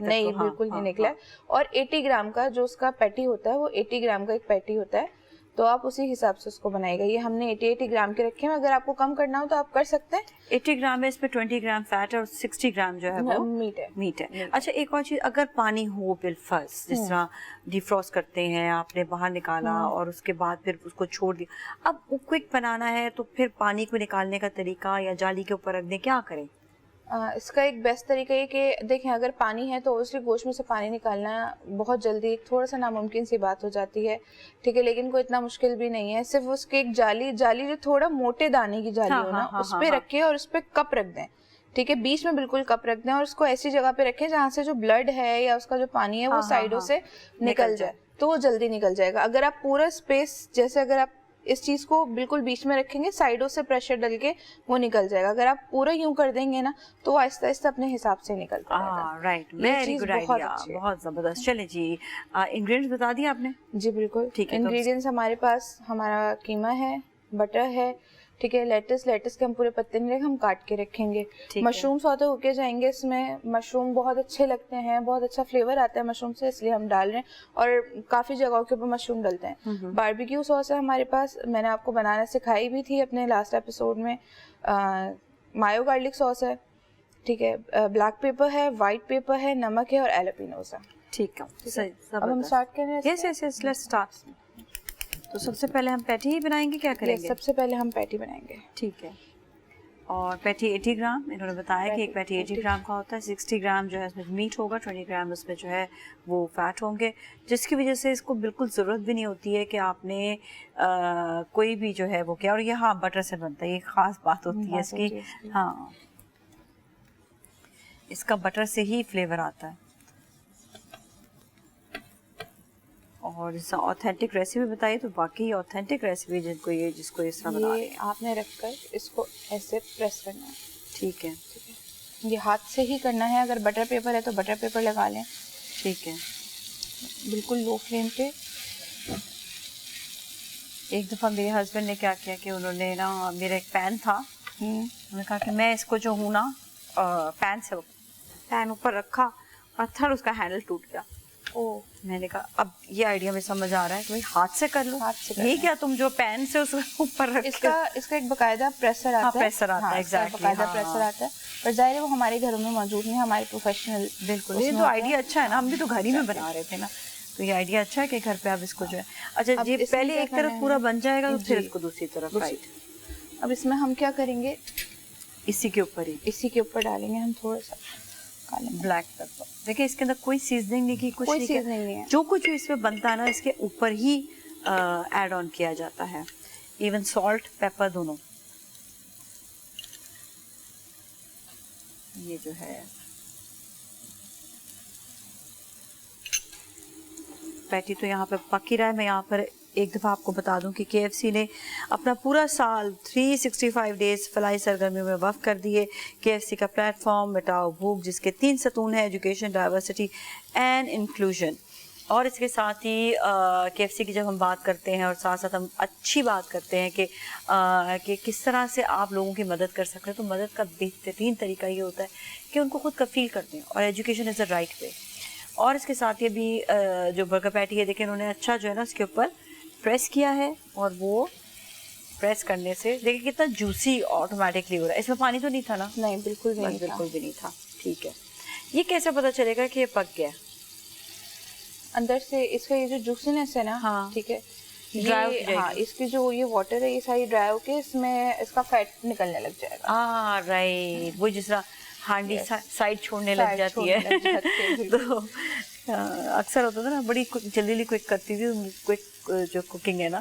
Speaker 3: نہیں بالکل نہیں نکلا. اور 80 گرام کا جو اس کا پیٹی ہوتا ہے وہ 80 گرام کا ایک پیٹی ہوتا ہے, تو آپ اسی حساب سے اس کو بنائے گا. یہ ہم نے 80 گرام کے رکھے ہیں, اگر آپ کو کم کرنا ہو تو آپ کر سکتے ہیں.
Speaker 2: 80 گرام میں اس میں 20 گرام فیٹ اور 60 گرام جو ہے وہ میٹ ہے. اچھا ایک اور چیز, اگر پانی ہو بالفرض, جس طرح ڈیفروسٹ کرتے ہیں آپ نے, باہر نکالا اور اس کے بعد پھر اس کو چھوڑ دیا, اب کوئک بنانا ہے تو پھر پانی کو نکالنے کا طریقہ یا جالی کے اوپر رکھ دیں, کیا کریں؟
Speaker 3: اس کا ایک بیسٹ طریقہ یہ کہ دیکھیں اگر پانی ہے تو اوبویسلی گوشت میں سے پانی نکالنا بہت جلدی تھوڑا سا ناممکن سی بات ہو جاتی ہے, ٹھیک ہے, لیکن کوئی اتنا مشکل بھی نہیں ہے. صرف اس کی ایک جالی جو تھوڑا موٹے دانے کی جالی ہو نا, اس پہ رکھے اور اس پہ کپ رکھ دیں, ٹھیک ہے, بیچ میں بالکل کپ رکھ دیں, اور اس کو ایسی جگہ پہ رکھیں جہاں سے جو بلڈ ہے یا اس کا جو پانی ہے وہ سائڈوں سے نکل جائے, تو وہ جلدی نکل جائے گا. اگر آپ پورا اسپیس, جیسے اگر آپ اس چیز کو بالکل بیچ میں رکھیں گے, سائڈوں سے پریشر ڈل کے وہ نکل جائے گا. اگر آپ پورا یوں کر دیں گے نا تو آہستہ آہستہ اپنے حساب سے نکلتا ہے.
Speaker 2: رائٹ, ویری گڈ آئیڈیا, بہت زبردست. چلیں جی, انگریڈینٹس بتا دیا آپ نے؟
Speaker 3: جی بالکل, ٹھیک ہے. انگریڈینٹس ہمارے پاس ہمارا قیمہ ہے, بٹر ہے, ٹھیک ہے, لیٹس کے ہم پورے پتے نہیں رکھیں, ہم کاٹ کے رکھیں گے. مشروم سوتے ہو کے جائیں گے اس میں, مشروم بہت اچھے لگتے ہیں, بہت اچھا فلیور آتا ہے مشروم سے, اس لیے ہم ڈال رہے ہیں, اور کافی جگہوں کے اوپر مشروم ڈلتے ہیں. باربیکیو سوس ہے ہمارے پاس, میں نے آپ کو بنانا سکھائی بھی تھی اپنے لاسٹ ایپیسوڈ میں. مایو گارلک سوس ہے, ٹھیک ہے, بلیک پیپر ہے, وائٹ پیپر ہے, نمک ہے, اور ایلوپینوز ہے. ٹھیک ہے, اب ہم اسٹارٹ کریں.
Speaker 2: یس یس یس, لیٹس اسٹارٹ. تو سب سے پہلے ہم پیٹی ہی بنائیں گے, کیا کریں گے؟
Speaker 3: سب سے پہلے ہم پیٹی بنائیں گے.
Speaker 2: ٹھیک ہے, اور پیٹی 80 گرام انہوں نے بتایا کہ ایک پیٹی 80 گرام کا ہوتا ہے. 60 گرام جو ہے اس میں میٹ ہوگا, 20 گرام اس میں جو ہے وہ فیٹ ہوں گے, جس کی وجہ سے اس کو بالکل ضرورت بھی نہیں ہوتی ہے کہ آپ نے کوئی بھی جو ہے وہ کیا. اور یہ ہاں بٹر سے بنتا ہے, یہ خاص بات ہوتی ہے اس کی. ہاں, اس کا بٹر سے ہی فلیور آتا ہے. اور اس آتھینٹک ریسیپی بتائیے تو واقعی آتھینٹک ریسیپی جس کو اس طرح بنا
Speaker 3: یہ آپ نے رکھ کر اس کو ایسے پریس کرنا ہے.
Speaker 2: ٹھیک ہے,
Speaker 3: یہ ہاتھ سے ہی کرنا ہے. اگر بٹر پیپر ہے تو بٹر پیپر لگا لیں.
Speaker 2: ٹھیک ہے,
Speaker 3: بالکل لو فلیم پہ.
Speaker 2: ایک دفعہ میرے ہسبینڈ نے کیا کیا کہ انہوں نے نا, میرا ایک پین تھا, انہوں نے کہا کہ میں اس کو جو ہوں نا پین اوپر رکھا اور تھر اس کا ہینڈل ٹوٹ گیا. میں نے کہا اب یہ آئیڈیا میں سمجھ آ رہا ہے کہ ہاتھ سے کر لو. یہ کیا تم جو پین سے اس اوپر رکھ,
Speaker 3: اس کا ایک باقاعدہ پریسر آتا ہے.
Speaker 2: پریسر آتا ہے,
Speaker 3: باقاعدہ پریسر آتا ہے, پر ظاہر ہے وہ ہمارے گھروں میں موجود نہیں, ہمارے پروفیشنل.
Speaker 2: بالکل, یہ تو آئیڈیا اچھا ہے نا, ہم بھی تو گھر ہی میں بنا رہے تھے نا, تو یہ آئیڈیا اچھا ہے کہ گھر پہ آپ اس کو جو ہے. اچھا جی, پہلے ایک طرف پورا بن جائے گا تو پھر اس کو دوسری طرف. رائٹ,
Speaker 3: اب اس میں ہم کیا کریں گے,
Speaker 2: اسی کے اوپر
Speaker 3: ڈالیں گے ہم تھوڑا سا
Speaker 2: بلیک پیپر. دیکھیں اس کے اندر کوئی سیزننگ نہیں کی, کچھ نہیں ہے, جو کچھ اس میں بنتا ہے نا اس کے اوپر ہی ایڈ آن کیا جاتا ہے. ایون سالٹ, پیپر دونوں. یہ جو ہے پیٹی تو یہاں پہ پک ہی رہا ہے. میں یہاں پر ایک دفعہ آپ کو بتا دوں کہ KFC نے اپنا پورا سال 365 ڈیز فلاحی سرگرمیوں میں وقف کر دیے. KFC کا پلیٹ فارم مٹاؤ بھوک, جس کے 3 ستون ہیں, ایجوکیشن, ڈائیورسٹی اینڈ انکلوژن. اور اس کے ساتھ ہی KFC کی جب ہم بات کرتے ہیں اور ساتھ ساتھ ہم اچھی بات کرتے ہیں کہ کس طرح سے آپ لوگوں کی مدد کر سکتے ہیں, تو مدد کا بہترین طریقہ یہ ہوتا ہے کہ ان کو خود کفیل کر دیں, اور education is a right way. اور اس کے ساتھ یہ بھی جو برگر پیٹی ہے, دیکھیں انہوں نے اچھا جو ہے نا اس کے اوپر پریس کیا ہے, اور وہ پریس کرنے سے دیکھیں کتنا جوسی آٹومیٹکلی ہو رہا ہے. اس میں پانی تو نہیں تھا نا؟
Speaker 3: نہیں, بالکل
Speaker 2: بھی نہیں تھا. ٹھیک ہے, یہ کیسے پتا چلے گا کہ یہ پک گیا؟
Speaker 3: اندر سے اس کا یہ جو جوسینس ہے نا, ٹھیک ہے, اس کی جو یہ واٹر ہے یہ ساری ڈرائی ہو کے اس میں اس کا فیٹ نکلنے لگ جائے گا.
Speaker 2: رائٹ, وہ جس طرح ہانڈی سائڈ چھوڑنے لگ جاتی ہے, تو اکثر ہوتا تھا نا, بڑی جلدی کوئک کرتی تھی کوئک جو کوکنگ ہے نا,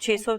Speaker 2: 600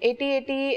Speaker 3: 80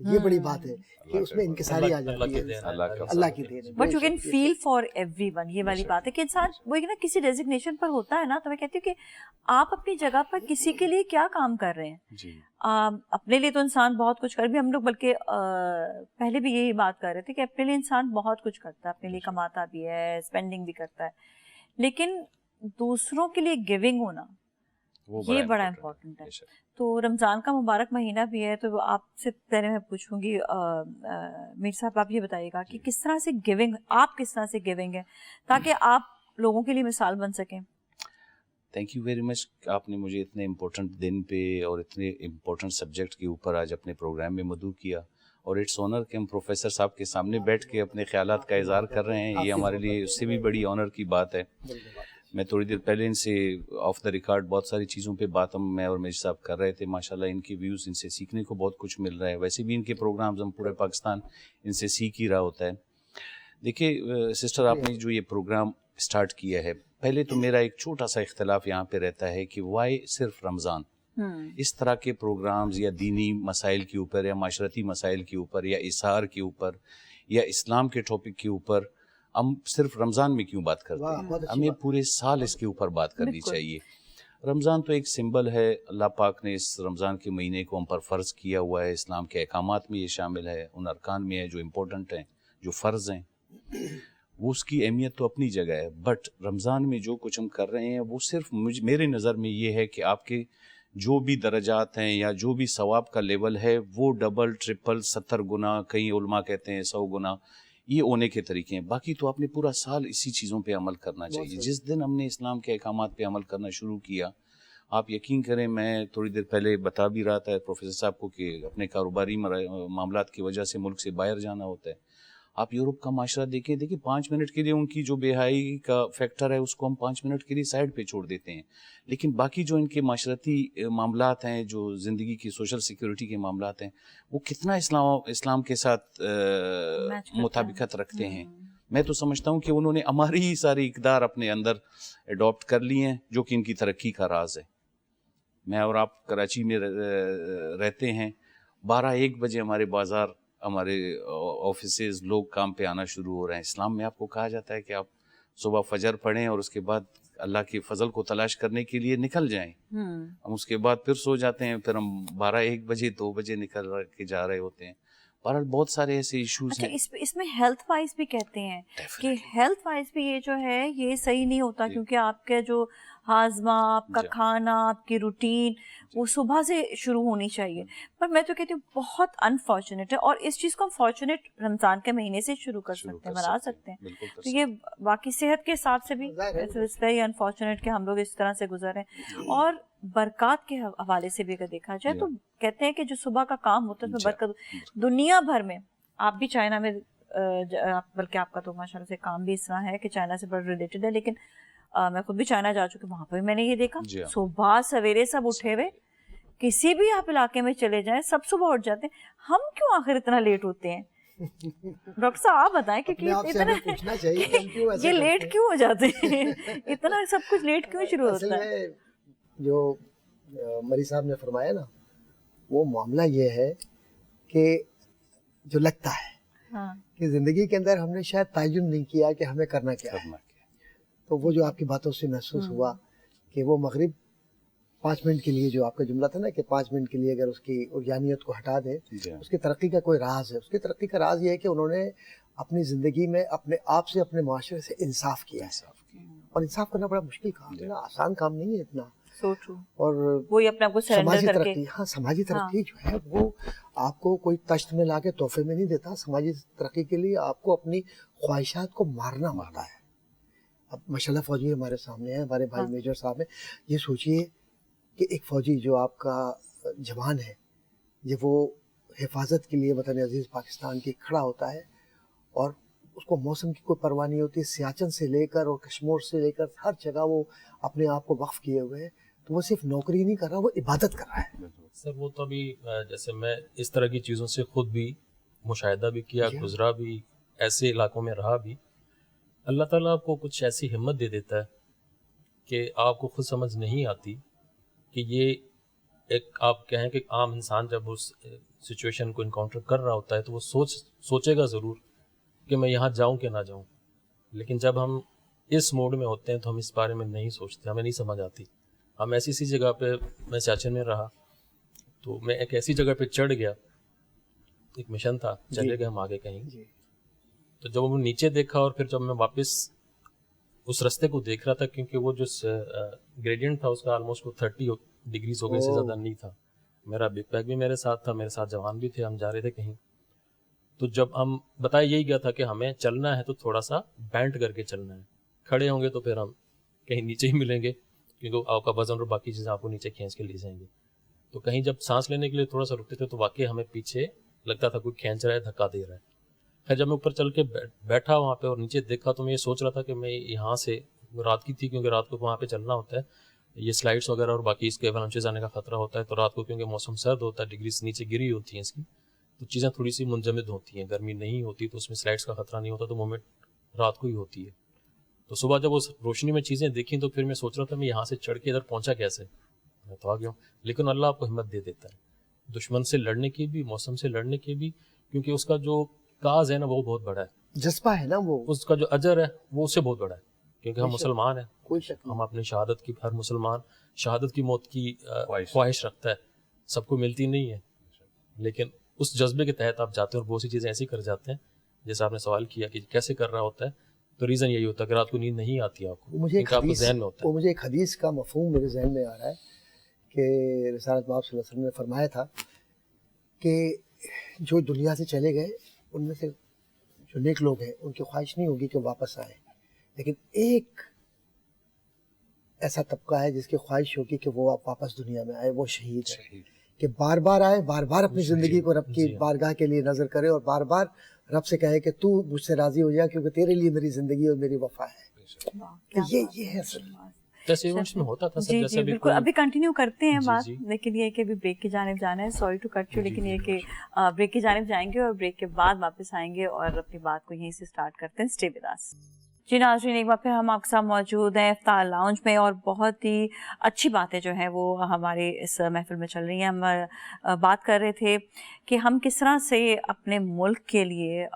Speaker 1: یہ بڑی بات ہے کہ اس میں انکساری آ جاتی ہے، اللہ کی دین ہے.
Speaker 2: But you can feel for everyone. یہ والی بات ہے کہ انسان وہ نا کسی ڈیزگنیشن پر ہوتا ہے نا، تو میں کہتی ہوں کہ آپ اپنی جگہ پر کسی کے لیے کیا کام کر رہے ہیں. اپنے لیے تو انسان بہت کچھ کر بھی، ہم لوگ بلکہ پہلے بھی یہی بات کر رہے تھے کہ اپنے لیے انسان بہت کچھ کرتا ہے، اپنے لیے کماتا بھی ہے، اسپینڈنگ بھی کرتا ہے، لیکن دوسروں کے لیے گیونگ ہونا یہ بڑا امپورٹنٹ ہے. تو رمضان کا مبارک مہینہ بھی ہے، تو آپ سے پہلے میں پوچھوں گی میر صاحب، آپ یہ بتائیے گا کہ کس طرح سے گیونگ، آپ کس طرح سے گیونگ ہیں تاکہ آپ لوگوں کے لیے مثال بن سکیں.
Speaker 4: تھینک یو ویری مچ. آپ نے مجھے اتنے امپورٹنٹ دن پہ اور اتنے امپورٹنٹ سبجیکٹ کے اوپر آج اپنے پروگرام میں مدعو کیا، اور اٹس آنر کہ ہم پروفیسر صاحب کے سامنے بیٹھ کے اپنے خیالات کا اظہار کر رہے ہیں. یہ ہمارے لیے اس سے بھی بڑی آنر کی بات ہے. میں تھوڑی دیر پہلے ان سے آف دا ریکارڈ بہت ساری چیزوں پہ بات میں اور میرے صاحب کر رہے تھے. ماشاءاللہ ان کے ویوز، ان سے سیکھنے کو بہت کچھ مل رہا ہے. ویسے بھی ان کے پروگرامز ہم پورے پاکستان ان سے سیکھ ہی رہا ہوتا ہے. دیکھیے سسٹر، آپ نے جو یہ پروگرام اسٹارٹ کیا ہے، پہلے تو میرا ایک چھوٹا سا اختلاف یہاں پہ رہتا ہے کہ وائی صرف رمضان؟ اس طرح کے پروگرامز یا دینی مسائل کے اوپر یا معاشرتی مسائل کے اوپر یا اثار کے اوپر یا اسلام کے ٹاپک کے اوپر ہم صرف رمضان میں کیوں بات کرتے ہیں؟ ہمیں پورے سال اس کے اوپر بات کرنی چاہیے. رمضان تو ایک سمبل ہے. اللہ پاک نے اس رمضان کے مہینے کو ہم پر فرض کیا ہوا ہے. اسلام کے احکامات میں یہ شامل ہے، ان ارکان میں ہے جو امپورٹنٹ ہیں، جو فرض ہیں. وہ اس کی اہمیت تو اپنی جگہ ہے، بٹ رمضان میں جو کچھ ہم کر رہے ہیں وہ صرف میرے نظر میں یہ ہے کہ آپ کے جو بھی درجات ہیں یا جو بھی ثواب کا لیول ہے وہ ڈبل، ٹرپل، 70 گنا، کئی علماء کہتے ہیں 100 گنا یہ ہونے کے طریقے ہیں. باقی تو آپ نے پورا سال اسی چیزوں پہ عمل کرنا چاہیے. جس دن ہم نے اسلام کے احکامات پہ عمل کرنا شروع کیا، آپ یقین کریں، میں تھوڑی دیر پہلے بتا بھی رہا تھا پروفیسر صاحب کو کہ اپنے کاروباری معاملات کی وجہ سے ملک سے باہر جانا ہوتا ہے. آپ یورپ کا معاشرہ دیکھیں 5 منٹ کے لیے ان کی جو بے حیائی کا فیکٹر ہے اس کو ہم 5 منٹ کے لیے سائڈ پہ چھوڑ دیتے ہیں، لیکن باقی جو ان کے معاشرتی معاملات ہیں، جو زندگی کی سوشل سیکیورٹی کے معاملات ہیں، وہ کتنا اسلام کے ساتھ مطابقت رکھتے ہیں. میں تو سمجھتا ہوں کہ انہوں نے ہماری ہی ساری اقدار اپنے اندر اڈاپٹ کر لی ہیں، جو کہ ان کی ترقی کا راز ہے. میں اور آپ کراچی میں رہتے ہیں، 12-1 بجے ہمارے بازار، ہمارے آفیسز، لوگ کام پہ آنا شروع ہو رہے ہیں. اسلام میں آپ کو کہا جاتا ہے کہ آپ صبح فجر پڑھیں اور اس کے بعد اللہ کے فضل کو تلاش کرنے کے لیے نکل جائیں. ہم اس کے بعد پھر سو جاتے ہیں، پھر ہم 12-1 بجے 2 بجے نکل کے جا رہے ہوتے ہیں. بہرحال بہت سارے ایسے ایشوز ہیں.
Speaker 2: اس میں ہیلتھ وائز بھی کہتے ہیں کہ ہیلتھ وائز بھی یہ جو ہے یہ صحیح نہیں ہوتا، کیونکہ آپ کے جو ہاضمہ، آپ کا کھانا، آپ کی روٹین وہ صبح سے شروع ہونی چاہیے. پر میں تو کہتی ہوں بہت انفارچونیٹ ہے، اور اس چیز کو ہم فارچونیٹ رمضان کے مہینے سے شروع کر سکتے ہیں، بنا سکتے ہیں. تو یہ باقی صحت کے حساب سے بھی اٹس ویری انفارچونیٹ کہ ہم لوگ اس طرح سے گزر رہے ہیں. اور برکات کے حوالے سے بھی اگر دیکھا جائے تو کہتے ہیں کہ جو صبح کا کام ہوتا ہے اس میں برکت دنیا بھر میں. آپ بھی چائنا میں، بلکہ آپ کا تو ماشاءاللہ سے کام بھی اس طرح ہے کہ چائنا سے بڑا ریلیٹڈ ہے، لیکن میں خود بھی چائنا جا چکی، وہاں پہ میں نے یہ دیکھا صبح سویرے سب اٹھے ہوئے، کسی بھی آپ علاقے میں چلے جائیں سب صبح اٹھ جاتے ہیں. ہم کیوں آخر اتنا لیٹ ہوتے ہیں؟ ڈاکٹر صاحب آپ بتائیں کہ یہ لیٹ کیوں ہو جاتے ہیں؟ اتنا سب کچھ لیٹ کیوں شروع ہوتا ہے؟
Speaker 1: جو مری صاحب نے فرمایا نا، وہ معاملہ یہ ہے کہ جو لگتا ہے کہ زندگی کے اندر ہم نے شاید تعین نہیں کیا کہ ہمیں کرنا کیا ہے. تو وہ جو آپ کی باتوں سے محسوس ہوا کہ وہ مغرب 5 منٹ کے لیے، جو آپ کا جملہ تھا نا کہ 5 منٹ کے لیے اگر اس کی ارجانیت کو ہٹا دیں، اس کی ترقی کا کوئی راز ہے. اس کی ترقی کا راز یہ ہے کہ انہوں نے اپنی زندگی میں اپنے آپ سے، اپنے معاشرے سے انصاف کیا ہے. اور انصاف کرنا بڑا مشکل کام ہے نا، آسان کام نہیں ہے اتنا. اور
Speaker 2: وہی اپنے آپ کو
Speaker 1: سماجی ترقی، سماجی ترقی جو ہے وہ آپ کو کوئی تشت میں لا کے تحفے میں نہیں دیتا. سماجی ترقی کے لیے آپ کو اپنی خواہشات کو مارنا ہوتا ہے. اب ماشاءاللہ فوجی ہمارے سامنے ہیں، ہمارے بھائی میجر صاحب ہیں. یہ سوچئے کہ ایک فوجی جو آپ کا جوان ہے، یہ وہ حفاظت کے لیے وطن عزیز پاکستان کی کھڑا ہوتا ہے، اور اس کو موسم کی کوئی پرواہ نہیں ہوتی. سیاچن سے لے کر اور کشمیر سے لے کر ہر جگہ وہ اپنے آپ کو وقف کیے ہوئے ہیں. تو وہ صرف نوکری نہیں کر رہا، وہ عبادت کر رہا ہے.
Speaker 5: سر وہ تو ابھی جیسے میں اس طرح کی چیزوں سے خود بھی مشاہدہ بھی کیا، گزرا بھی، ایسے علاقوں میں رہا بھی. اللہ تعالیٰ آپ کو کچھ ایسی ہمت دے دیتا ہے کہ آپ کو خود سمجھ نہیں آتی کہ یہ ایک آپ کہیں کہ عام انسان جب اس سچویشن کو انکاؤنٹر کر رہا ہوتا ہے تو وہ سوچے گا ضرور کہ میں یہاں جاؤں کہ نہ جاؤں. لیکن جب ہم اس موڈ میں ہوتے ہیں تو ہم اس بارے میں نہیں سوچتے, ہمیں نہیں سمجھ آتی. ہم ایسی سی جگہ پہ, میں سیاچن میں رہا تو میں ایک ایسی جگہ پہ چڑھ گیا, ایک مشن تھا, چلے گئے ہم آگے کہیں. تو جب وہ نیچے دیکھا اور پھر جب میں واپس اس رستے کو دیکھ رہا تھا, کیونکہ وہ جو گریڈینٹ تھا اس کا آلموسٹ 30 ڈگریز ہو گئے, سے زیادہ نہیں تھا. میرا بگ پیک بھی میرے ساتھ تھا, میرے ساتھ جوان بھی تھے, ہم جا رہے تھے کہیں. تو جب ہم بتایا یہی گیا تھا کہ ہمیں چلنا ہے تو تھوڑا سا بینڈ کر کے چلنا ہے, کھڑے ہوں گے تو پھر ہم کہیں نیچے ہی ملیں گے, کیونکہ آپ کا وزن اور باقی چیزیں آپ کو نیچے کھینچ کے لے جائیں گے. تو کہیں جب سانس لینے کے لیے تھوڑا سا رکتے تھے تو واقعی ہمیں پیچھے لگتا تھا کوئی کھینچ رہا ہے, دھکا دے رہا ہے. خیر جب میں اوپر چل کے بیٹھا وہاں پہ اور نیچے دیکھا تو میں یہ سوچ رہا تھا کہ میں یہاں سے, رات کی تھی کیونکہ رات کو وہاں پہ چلنا ہوتا ہے, یہ سلائڈس وغیرہ اور باقی اس کے ایونچز آنے کا خطرہ ہوتا ہے. تو رات کو کیونکہ موسم سرد ہوتا ہے, ڈگریز نیچے گری ہوتی ہیں اس کی, تو چیزیں تھوڑی سی منجمد ہوتی ہیں. گرمی نہیں ہوتی تو اس میں سلائڈس کا خطرہ نہیں ہوتا, تو موومنٹ رات کو ہی ہوتی ہے. تو صبح جب اس روشنی میں چیزیں دیکھیں تو پھر میں سوچ رہا تھا میں یہاں سے چڑھ کے ادھر پہنچا کیسے, میں تو آ گیا ہوں. لیکن اللہ آپ کو ہمت دے دیتا ہے دشمن سے لڑنے کی بھی, موسم سے لڑنے کی بھی, کیونکہ اس کا جو کاز ہے نا وہ بہت بڑا ہے,
Speaker 1: جذبہ ہے نا وہ,
Speaker 5: اس کا جو اجر ہے وہ اس سے بہت بڑا ہے. کیونکہ ہم مسلمان ہیں,
Speaker 1: کوئی شک نہیں.
Speaker 5: ہم اپنی شہادت کی, ہر مسلمان شہادت کی موت کی خواہش رکھتا ہے, سب کو ملتی نہیں ہے. لیکن اس جذبے کے تحت آپ جاتے ہیں اور بہت سی چیزیں ایسی کر جاتے ہیں. جیسے آپ نے سوال کیا کہ کیسے کر رہا ہوتا ہے, تو ریزن یہی ہوتا ہے کہ رات کو نیند نہیں آتی آپ کو,
Speaker 1: مجھے
Speaker 5: آپ کو ذہن میں ہوتا ہے.
Speaker 1: مجھے ایک حدیث کا مفہوم میرے ذہن میں آ رہا ہے کہ رسالت باب صلی اللہ علیہ وسلم نے فرمایا تھا کہ جو دنیا سے چلے گئے ان میں سے جو نیک لوگ ہیں ان کی خواہش نہیں ہوگی کہ واپس آئیں, لیکن ایک ایسا طبقہ ہے جس کی خواہش ہوگی کہ وہ واپس دنیا میں آئے, وہ شہید ہے, کہ بار بار آئے, بار بار اپنی زندگی کو رب کی بارگاہ کے لیے نظر کرے اور بار بار رب سے کہے کہ تو مجھ سے راضی ہو جا, کیونکہ تیرے لیے میری زندگی اور میری وفا ہے. یہ ہے اصل
Speaker 5: جیسے ایونٹس میں ہوتا تھا سر,
Speaker 2: جی
Speaker 5: جیسے
Speaker 2: جی
Speaker 5: بھی
Speaker 2: بالکل. ابھی کنٹینیو کرتے ہیں
Speaker 5: جی
Speaker 2: بات,
Speaker 5: جی.
Speaker 2: لیکن یہ کہ ابھی بریک کی جانب جانا ہے. سوری ٹو کٹ یو, لیکن یہ کہ بریک کی جانب جائیں گے اور بریک کے بعد واپس آئیں گے اور اپنی بات کو یہیں سے اسٹارٹ کرتے ہیں. Stay with us. جی ناظرین, ایک بار پھر ہم آپ کے ساتھ موجود ہیں افطار لاؤنج میں, اور بہت ہی اچھی باتیں جو ہیں وہ ہمارے اس محفل میں چل رہی ہیں. ہم بات کر رہے تھے کہ ہم کس طرح سے اپنے ملک کے لیے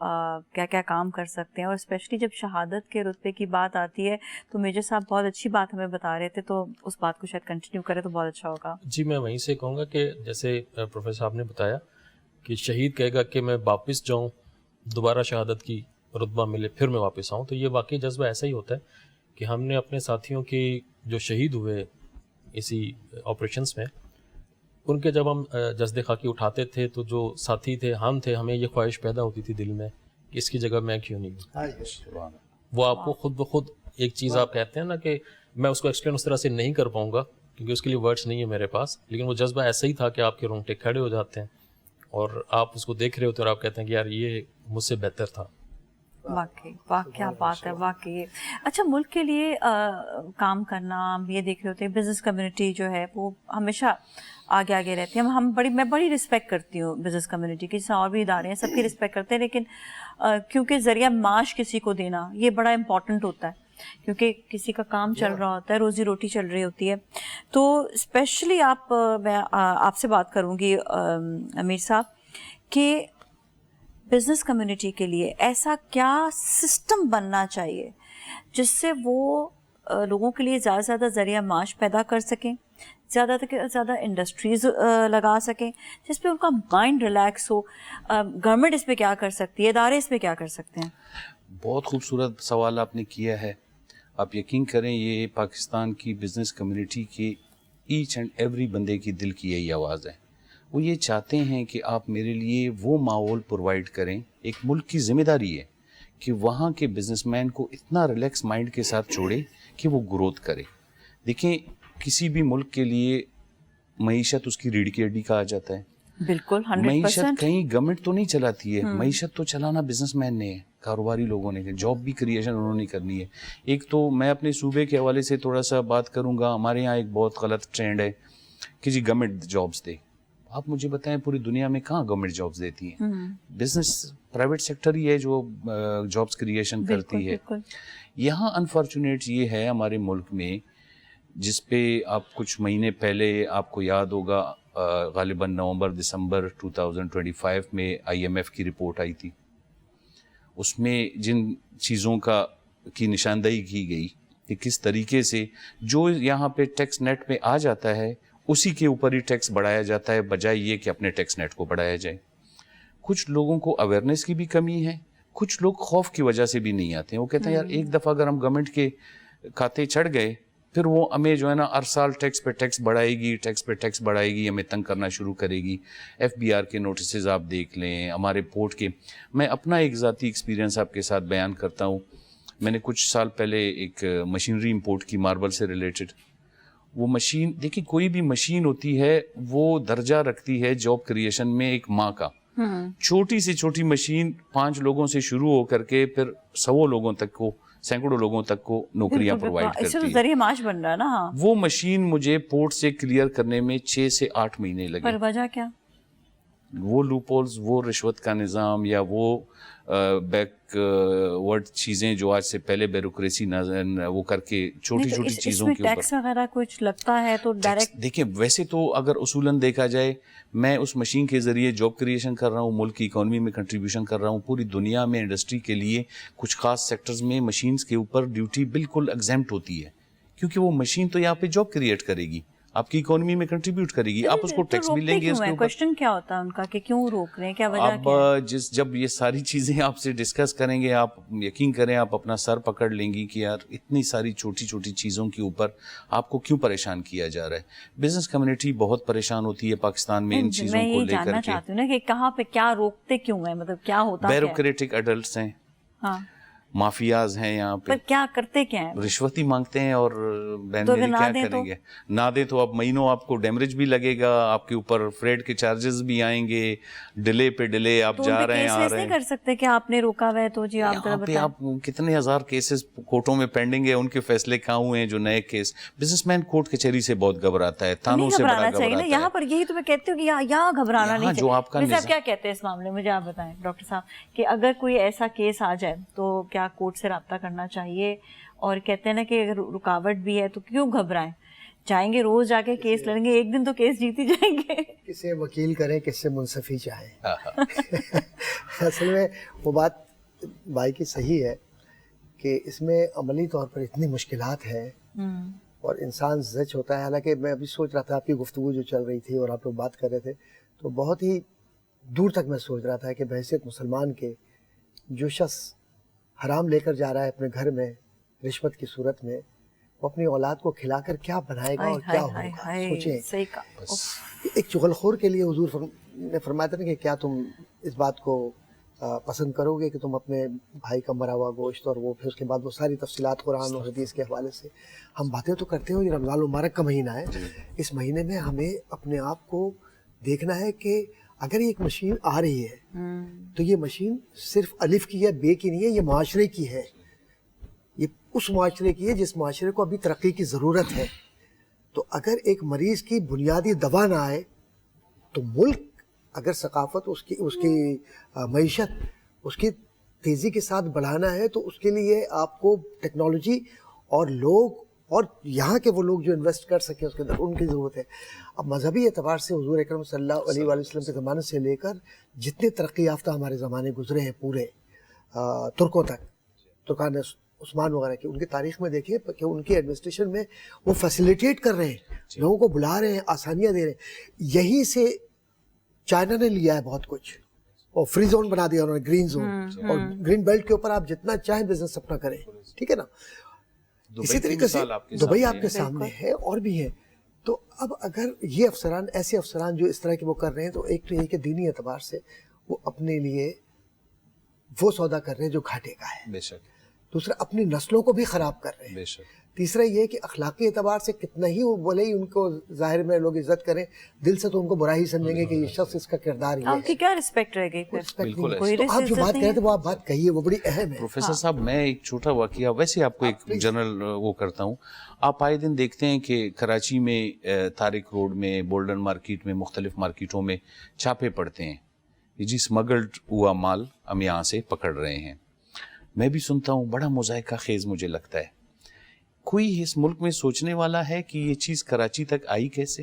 Speaker 2: کیا کیا کام کر سکتے ہیں, اور اسپیشلی جب شہادت کے رتبے کی بات آتی ہے تو میجر صاحب بہت اچھی بات ہمیں بتا رہے تھے, تو اس بات کو شاید کنٹینیو کریں تو بہت اچھا ہوگا.
Speaker 5: جی میں وہیں سے کہوں گا کہ جیسے پروفیسر صاحب نے بتایا کہ شہید کہے گا کہ میں واپس جاؤں, دوبارہ شہادت کی رتبہ ملے پھر میں واپس آؤں. تو یہ واقعی جذبہ ایسا ہی ہوتا ہے کہ ہم نے اپنے ساتھیوں کی جو شہید ہوئے اسی آپریشنس میں, ان کے جب ہم جسد خاکی اٹھاتے تھے تو جو ساتھی تھے, ہم تھے, ہمیں یہ خواہش پیدا ہوتی تھی دل میں کہ اس کی جگہ میں کیوں نہیں ہوں. وہ آپ کو خود بخود ایک چیز آپ کہتے ہیں نا کہ میں اس کو ایکسپلین اس طرح سے نہیں کر پاؤں گا کیونکہ اس کے لیے ورڈس نہیں ہے میرے پاس, لیکن وہ جذبہ ایسا ہی تھا کہ آپ کے رونگٹے کھڑے ہو جاتے ہیں اور آپ اس کو دیکھ رہے ہوتے اور آپ کہتے ہیں کہ یار یہ مجھ سے بہتر تھا.
Speaker 2: واقعی کیا بات ہے واقعی. اچھا, ملک کے لیے کام کرنا, ہم یہ دیکھ رہے ہوتے ہیں بزنس کمیونٹی جو ہے وہ ہمیشہ آگے رہتی ہے. میں بڑی رسپیکٹ کرتی ہوں بزنس کمیونٹی کی, جیسے اور بھی ادارے ہیں سب کی رسپیکٹ کرتے ہیں, لیکن کیونکہ ذریعہ معاش کسی کو دینا یہ بڑا امپورٹنٹ ہوتا ہے, کیونکہ کسی کا کام چل رہا ہوتا ہے, روزی روٹی چل رہی ہوتی ہے. تو اسپیشلی میں آپ سے بات کروں گی امیر صاحب کہ بزنس کمیونٹی کے لیے ایسا کیا سسٹم بننا چاہیے جس سے وہ لوگوں کے لیے زیادہ سے زیادہ ذریعہ معاش پیدا کر سکیں, زیادہ سے زیادہ انڈسٹریز لگا سکیں جس پہ ان کا مائنڈ ریلیکس ہو. گورنمنٹ اس پہ کیا کر سکتی ہے, ادارے اس پہ کیا کر سکتے ہیں؟
Speaker 4: بہت خوبصورت سوال آپ نے کیا ہے. آپ یقین کریں یہ پاکستان کی بزنس کمیونٹی کے ایچ اینڈ ایوری بندے کی دل کی یہی آواز ہے. وہ یہ چاہتے ہیں کہ آپ میرے لیے وہ ماحول پرووائڈ کریں. ایک ملک کی ذمہ داری ہے کہ وہاں کے بزنس مین کو اتنا ریلیکس مائنڈ کے ساتھ چھوڑے کہ وہ گروتھ کرے. دیکھیں کسی بھی ملک کے لیے معیشت اس کی ریڑھ کی ہڈی کہا جاتا ہے.
Speaker 2: بالکل 100%.
Speaker 4: معیشت کہیں گورنمنٹ تو نہیں چلاتی ہے, معیشت تو چلانا بزنس مین نے ہے, کاروباری لوگوں نے, جاب بھی کریشن انہوں نے کرنی ہے. ایک تو میں اپنے صوبے کے حوالے سے تھوڑا سا بات کروں گا. ہمارے یہاں ایک بہت غلط ٹرینڈ ہے کہ جی گورنمنٹ جابس دے. آپ مجھے بتائیں پوری دنیا میں کہاں گورنمنٹ جابس دیتی ہیں؟ بزنس پرائیویٹ سیکٹر ہی ہے جو جابس کریشن کرتی ہے. یہاں انفارچونیٹ یہ ہے ہمارے ملک میں, جس پہ آپ کچھ مہینے پہلے آپ کو یاد ہوگا غالباً نومبر دسمبر 2025 میں IMF کی رپورٹ آئی تھی. اس میں جن چیزوں کی نشاندہی کی گئی کہ کس طریقے سے جو یہاں پہ ٹیکس نیٹ میں آ جاتا ہے اسی کے اوپر ہی ٹیکس بڑھایا جاتا ہے بجائے یہ کہ اپنے ٹیکس نیٹ کو بڑھایا جائے. کچھ لوگوں کو اویئرنیس کی بھی کمی ہے, کچھ لوگ خوف کی وجہ سے بھی نہیں آتے ہیں. وہ کہتے ہیں یار ایک دفعہ اگر ہم گورنمنٹ کے کھاتے چڑھ گئے پھر وہ ہمیں جو ہے نا ہر سال ٹیکس پہ ٹیکس بڑھائے گی, ہمیں تنگ کرنا شروع کرے گی. FBR کے نوٹسز آپ دیکھ لیں, ہمارے پورٹ کے. میں اپنا ایک ذاتی ایکسپیرینس آپ کے ساتھ بیان کرتا ہوں. میں نے کچھ سال پہلے ایک مشینری امپورٹ کی ماربل سے ریلیٹڈ. وہ مشین دیکھیں, کوئی بھی مشین ہوتی ہے وہ درجہ رکھتی ہے جاب کریشن میں ایک ماں کا. چھوٹی سے چھوٹی مشین 5 لوگوں سے شروع ہو کر کے پھر 100 لوگوں تک کو, سینکڑوں لوگوں تک کو نوکریاں پرووائڈ کرتی ہے.
Speaker 2: ذریعہ معاش بن رہا ہے نا.
Speaker 4: وہ مشین مجھے پورٹ سے کلیئر کرنے میں 6 سے 8 مہینے لگے.
Speaker 2: پر وجہ کیا؟
Speaker 4: وہ لوپولز, وہ رشوت کا نظام, یا وہ بیک ورڈ چیزیں جو آج سے پہلے بیوروکریسی وہ کر کے چھوٹی چھوٹی چیزوں کے اوپر.
Speaker 2: ٹیکس وغیرہ کچھ لگتا ہے تو ڈائریکٹ
Speaker 4: دیکھیں, ویسے تو اگر اصولاً دیکھا جائے میں اس مشین کے ذریعے جاب کریشن کر رہا ہوں, ملک کی اکانومی میں کنٹریبیوشن کر رہا ہوں. پوری دنیا میں انڈسٹری کے لیے کچھ خاص سیکٹرز میں مشینز کے اوپر ڈیوٹی بالکل ایگزیمپٹ ہوتی ہے, کیونکہ وہ مشین تو یہاں پہ جاب کریٹ کرے گی, آپ کی اکانومی میں کنٹریبیوٹ کرے گی, آپ اس کو ٹیکس بھی لیں گے. اس کے اوپر
Speaker 2: کوشچن کیا ہوتا ہے ان کا کہ کیوں روک رہے ہیں, کیا وجہ ہے؟
Speaker 4: جب یہ ساری چیزیں آپ سے ڈسکس کریں گے, آپ یقین کریں آپ اپنا سر پکڑ لیں گی کہ یار اتنی ساری چھوٹی چھوٹی چیزوں کے اوپر آپ کو کیوں پریشان کیا جا رہا ہے. بزنس کمیونٹی بہت پریشان ہوتی ہے پاکستان میں ان چیزوں کو لے کر کے.
Speaker 2: میں یہ جاننا چاہتی ہوں نا کہ کہاں پہ کیا روکتے کیوں ہیں, مطلب کیا ہوتا ہے؟
Speaker 4: بیوروکریٹک ایڈلٹس ہیں, مافیاز ہیں یہاں پہ.
Speaker 2: پر کیا کرتے کیا ہیں؟
Speaker 4: رشوت ہی مانگتے ہیں. اور بہن میری کیا کریں گے, نہ دیں تو اب مہینوں آپ کو ڈیمریج بھی لگے گا, آپ کے اوپر فریڈ کے چارجز بھی آئیں گے, ڈیلے پہ ڈیلے, آپ جا رہے ہیں آ رہے ہیں.
Speaker 2: نہیں کر سکتے کہ آپ نے روکا ہوا ہے تو جی آپ ذرا بتائیں.
Speaker 4: آپ کتنے ہزار کیسز کورٹوں میں پینڈنگ ہے, ان کے فیصلے کہاں ہوئے ہیں جو نئے کیس. بزنس مین کورٹ کچہری سے بہت گھبراتا ہے, تھانوں سے بڑا گھبراتا ہے.
Speaker 2: یہاں پر یہی تو میں کہتی ہوں کہ یہاں گھبرانا نہیں
Speaker 4: جو آپ کا
Speaker 2: کیا کہتے ہیں اس معاملے میں, مجھے آپ بتائیں ڈاکٹر صاحب کہ اگر کوئی ایسا کیس آ جائے تو کیا کورٹ سے رابطہ کرنا چاہیے؟ اور کہتے ہیں نا کہ اگر رکاوٹ بھی ہے تو کیوں گھبرائیں, جائیں گے روز جا کے کیس لڑیں گے, ایک دن تو کیس جیتی جائیں گے.
Speaker 1: کسے وکیل کریں, کس سے منصفی چاہیں. اصل میں وہ بات بھائی کی صحیح ہے کہ اس میں عملی طور پر اتنی مشکلات ہیں اور انسان زچ ہوتا ہے. حالانکہ میں ابھی سوچ رہا تھا آپ کی گفتگو جو چل رہی تھی اور آپ لوگ بات کر رہے تھے تو بہت ہی دور تک میں سوچ رہا تھا کہ بحیثیت مسلمان کے جو شخص حرام لے کر جا رہا ہے اپنے گھر میں رشوت کی صورت میں, وہ اپنی اولاد کو کھلا کر کیا بنائے گا اور کیا ہوگا. سوچیں, ایک چغل خور کے لیے حضور نے فرمایا تھا کہ کیا تم اس بات کو پسند کرو گے کہ تم اپنے بھائی کا مرا ہوا گوشت, اور وہ پھر اس کے بعد وہ ساری تفصیلات قرآن اور حدیث کے حوالے سے ہم باتیں تو کرتے ہیں. یہ رمضان المبارک کا مہینہ ہے, اس مہینے میں ہمیں اپنے آپ کو دیکھنا ہے کہ اگر ایک مشین آ رہی ہے تو یہ مشین صرف الف کی ہے, بے کی نہیں ہے, یہ معاشرے کی ہے. یہ اس معاشرے کی ہے جس معاشرے کو ابھی ترقی کی ضرورت ہے. تو اگر ایک مریض کی بنیادی دوا نہ آئے تو ملک اگر ثقافت اس کی معیشت اس کی تیزی کے ساتھ بڑھانا ہے تو اس کے لیے آپ کو ٹیکنالوجی اور لوگ اور یہاں کے وہ لوگ جو انویسٹ کر سکیں اس کے اندر ان کی ضرورت ہے. اب مذہبی اعتبار سے حضور اکرم صلی اللہ علیہ وآلہ وسلم کے زمانے سے لے کر جتنے ترقی یافتہ ہمارے زمانے گزرے ہیں پورے ترکوں تک, ترکان عثمان وغیرہ کی, ان کی تاریخ میں دیکھیں کہ ان کی ایڈمنسٹریشن میں وہ فیسیلیٹیٹ کر رہے ہیں, لوگوں کو بلا رہے ہیں, آسانیاں دے رہے ہیں. یہیں سے چائنا نے لیا ہے بہت کچھ, اور فری زون بنا دیا انہوں نے, گرین زون, اور گرین بیلٹ کے اوپر آپ جتنا چاہیں بزنس اپنا کریں, ٹھیک ہے نا. اسی طریقے سے دبئی آپ کے سامنے ہے اور بھی ہے. تو اب اگر یہ افسران, ایسے افسران جو اس طرح کے وہ کر رہے ہیں, تو ایک تو یہ کہ دینی اعتبار سے وہ اپنے لیے وہ سودا کر رہے ہیں جو گھاٹے کا ہے,
Speaker 4: بے شک.
Speaker 1: دوسرا اپنی نسلوں کو بھی خراب کر رہے ہیں,
Speaker 4: بے شک.
Speaker 1: تیسرا یہ کہ اخلاقی اعتبار سے کتنا ہی وہ بولے ہی ان کو ظاہر میں لوگ عزت کریں, دل سے تو ان کو برا ہی سمجھیں گے کہ یہ شخص اس کا کردار یہ ہے.
Speaker 2: آپ کی کیا رسپیکٹ رہ گئی؟
Speaker 1: آپ جو بات کہتے ہیں وہ آپ بات کہیے, وہ بڑی اہم ہے.
Speaker 4: پروفیسر صاحب, میں ایک چھوٹا واقعہ ویسے آپ کو ایک جنرل وہ کرتا ہوں. آپ آئے دن دیکھتے ہیں کہ کراچی میں طارق روڈ میں, بولڈن مارکیٹ میں, مختلف مارکیٹوں میں چھاپے پڑتے ہیں, جی اسمگلڈ ہوا مال ہم یہاں سے پکڑ رہے ہیں. میں بھی سنتا ہوں, بڑا مذائقہ خیز مجھے لگتا ہے. کوئی اس ملک میں سوچنے والا ہے کہ یہ چیز کراچی تک آئی کیسے؟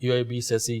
Speaker 5: UIB SECI,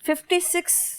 Speaker 2: 56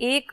Speaker 2: 1